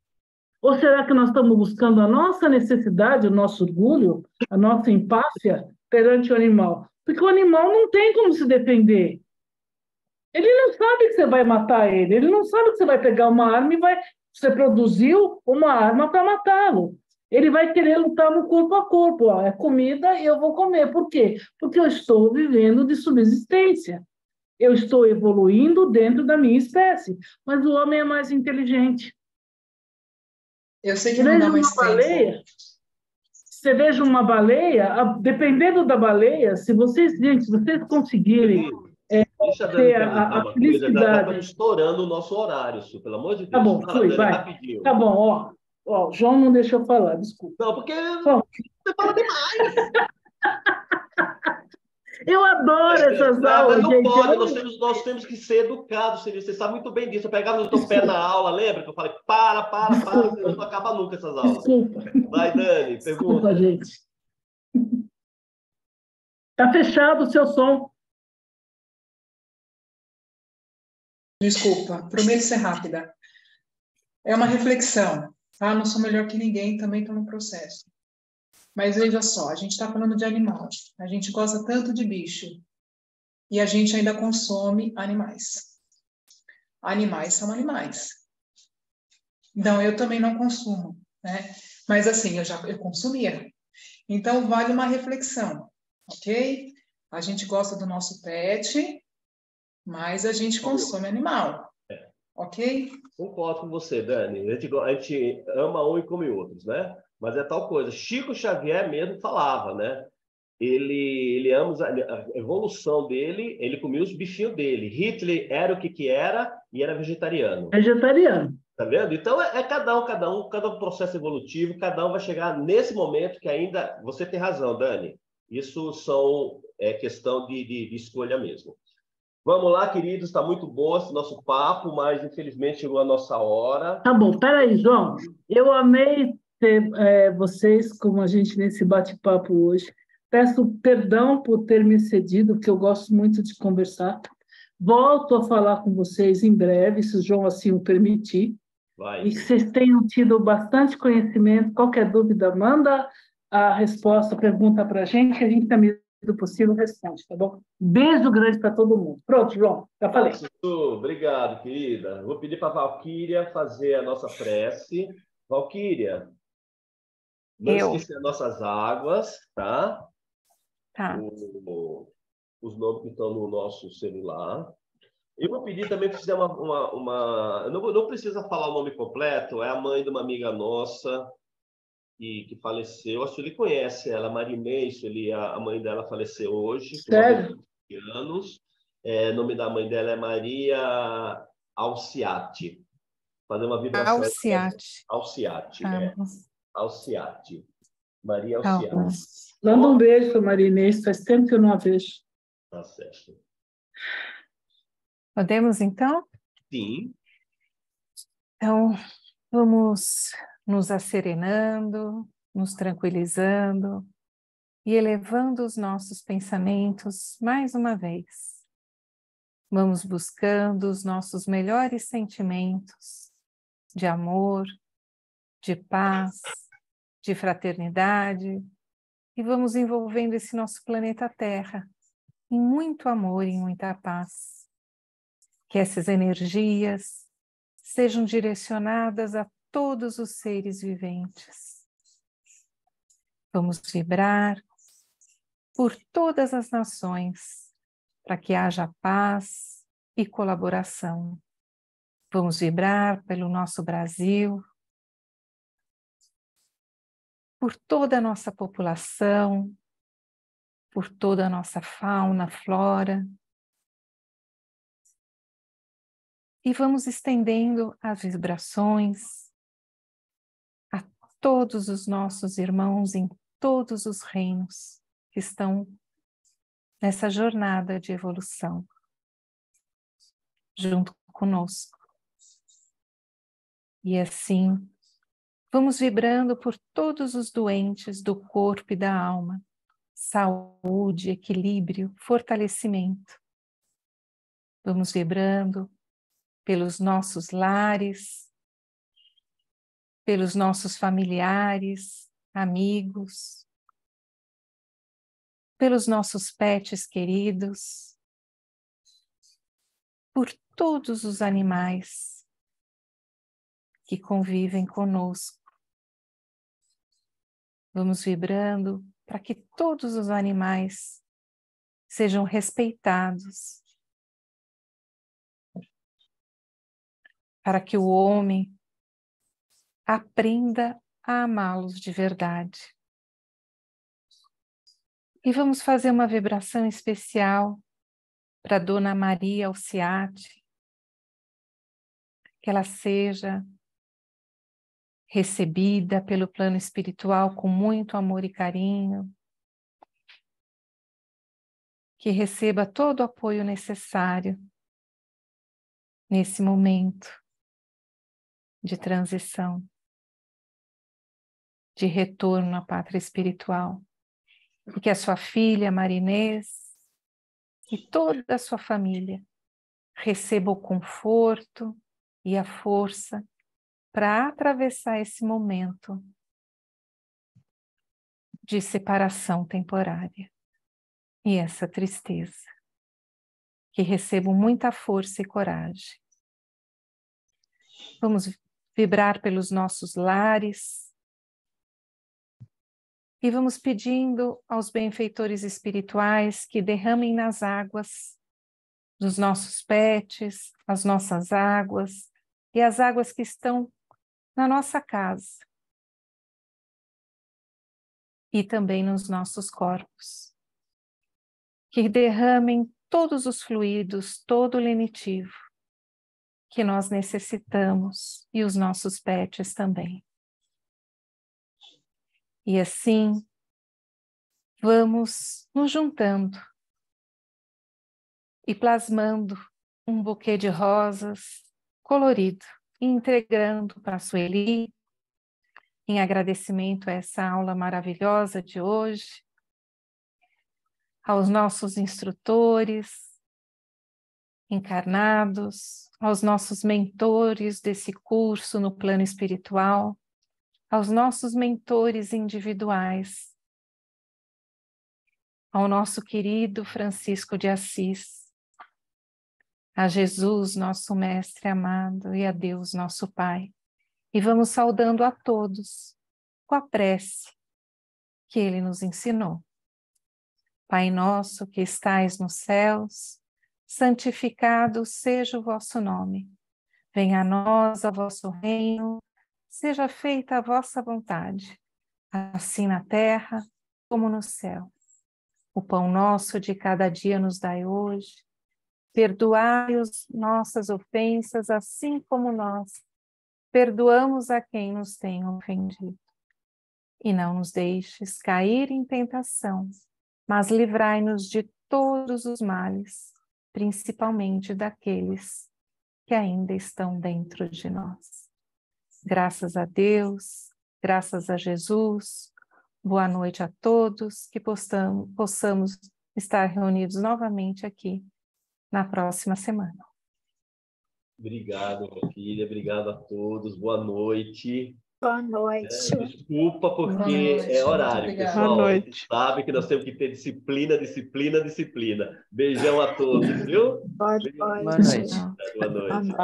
Ou será que nós estamos buscando a nossa necessidade, o nosso orgulho, a nossa empáfia perante o animal? Porque o animal não tem como se defender. Ele não sabe que você vai matar ele, ele não sabe que você vai pegar uma arma e você produziu uma arma para matá-lo. Ele vai querer lutar no corpo a corpo. É comida e eu vou comer. Por quê? Porque eu estou vivendo de subsistência. Eu estou evoluindo dentro da minha espécie. Mas o homem é mais inteligente. Eu sei que não dá mais tempo. Você veja uma baleia, dependendo da baleia, se vocês conseguirem ter a felicidade... Está estourando o nosso horário, Su, pelo amor de Deus. Tá bom, vai. Rapidinho. Tá bom, ó, João não deixou eu falar, desculpa. Não, porque você fala demais. Eu adoro essas aulas, não gente. Pode, nós temos que ser educados, você sabe muito bem disso. Eu pegava no teu pé na aula, lembra? Que eu falei, para, não acaba nunca essas aulas. Desculpa. Vai, Dani, pergunta. Desculpa, gente. Tá fechado o seu som. Desculpa, prometo ser rápida. É uma reflexão, tá? Não sou melhor que ninguém, também estou no processo. Mas veja só, a gente está falando de animal, a gente gosta tanto de bicho e a gente ainda consome animais. Animais são animais. Então, eu também não consumo, né? Mas assim, eu consumia. Então, vale uma reflexão, ok? A gente gosta do nosso pet, mas a gente consome animal. Ok? Concordo com você, Dani. A gente ama um e come outros, né? Mas é tal coisa. Chico Xavier mesmo falava, né? Ele ama a evolução dele, ele comia os bichinhos dele. Hitler era o que era e era vegetariano. Vegetariano. Tá vendo? Então é cada processo evolutivo, cada um vai chegar nesse momento que ainda. Você tem razão, Dani. Isso é questão de escolha mesmo. Vamos lá, queridos, está muito bom esse nosso papo, mas infelizmente chegou a nossa hora. Tá bom, peraí, João. Eu amei ter vocês com a gente nesse bate-papo hoje. Peço perdão por ter me excedido, porque eu gosto muito de conversar. Volto a falar com vocês em breve, se o João assim o permitir. Vai. E que vocês tenham tido bastante conhecimento. Qualquer dúvida, manda a resposta, a pergunta para a gente, que a gente, na medida do possível, responde, tá bom? Beijo grande para todo mundo. Pronto, João, já falei. Obrigado, querida. Vou pedir para a Valquíria fazer a nossa prece. Valquíria, não esqueça as nossas águas, tá? Tá. Os nomes que estão no nosso celular. Eu vou pedir também para fizer uma... Não precisa falar o nome completo, é a mãe de uma amiga nossa que faleceu. Acho que ele conhece ela, Marinês, a mãe dela faleceu hoje. Sério? Com 20 anos. O nome da mãe dela é Maria Alciati. Fazer uma vibração. Alciati. Alciati, Alciati. Maria Tá. Alciati. Manda um beijo para Marinês, faz tempo que eu não a vejo. Tá certo. Podemos, então? Sim. Então, vamos nos asserenando, nos tranquilizando e elevando os nossos pensamentos mais uma vez. Vamos buscando os nossos melhores sentimentos de amor, de paz, de fraternidade e vamos envolvendo esse nosso planeta Terra em muito amor e em muita paz. Que essas energias sejam direcionadas a todos os seres viventes. Vamos vibrar por todas as nações, para que haja paz e colaboração. Vamos vibrar pelo nosso Brasil, por toda a nossa população, por toda a nossa fauna, flora. E vamos estendendo as vibrações a todos os nossos irmãos em todos os reinos que estão nessa jornada de evolução, junto conosco. E assim, vamos vibrando por todos os doentes do corpo e da alma, saúde, equilíbrio, fortalecimento. Vamos vibrando pelos nossos lares, pelos nossos familiares, amigos, pelos nossos pets queridos, por todos os animais que convivem conosco. Vamos vibrando para que todos os animais sejam respeitados, para que o homem aprenda a amá-los de verdade. E vamos fazer uma vibração especial para Dona Maria Alciati, que ela seja recebida pelo plano espiritual com muito amor e carinho, que receba todo o apoio necessário nesse momento de transição, de retorno à pátria espiritual, e que a sua filha Marinês e toda a sua família receba o conforto e a força para atravessar esse momento de separação temporária e essa tristeza, que recebam muita força e coragem. Vamos vibrar pelos nossos lares, E vamos pedindo aos benfeitores espirituais que derramem nas águas dos nossos pets, as nossas águas e as águas que estão na nossa casa e também nos nossos corpos. Que derramem todos os fluidos, todo o lenitivo que nós necessitamos e os nossos pets também. E assim, vamos nos juntando e plasmando um buquê de rosas colorido e entregando para a Sueli, em agradecimento a essa aula maravilhosa de hoje, aos nossos instrutores encarnados, aos nossos mentores desse curso no plano espiritual, aos nossos mentores individuais, ao nosso querido Francisco de Assis, a Jesus, nosso Mestre amado, e a Deus, nosso Pai. E vamos saudando a todos com a prece que Ele nos ensinou. Pai nosso que estais nos céus, santificado seja o vosso nome. Venha a nós o vosso reino, seja feita a vossa vontade, assim na terra como no céu. O pão nosso de cada dia nos dai hoje. Perdoai-os nossas ofensas, assim como nós perdoamos a quem nos tem ofendido. E não nos deixes cair em tentação, mas livrai-nos de todos os males, principalmente daqueles que ainda estão dentro de nós. Graças a Deus, graças a Jesus, boa noite a todos, que possamos estar reunidos novamente aqui na próxima semana. Obrigado, minha filha. Obrigado a todos. Boa noite. Boa noite. Desculpa, porque é horário, pessoal. Boa noite. Sabe que nós temos que ter disciplina, disciplina, disciplina. Beijão a todos, viu? Boa noite. Boa noite. Boa noite.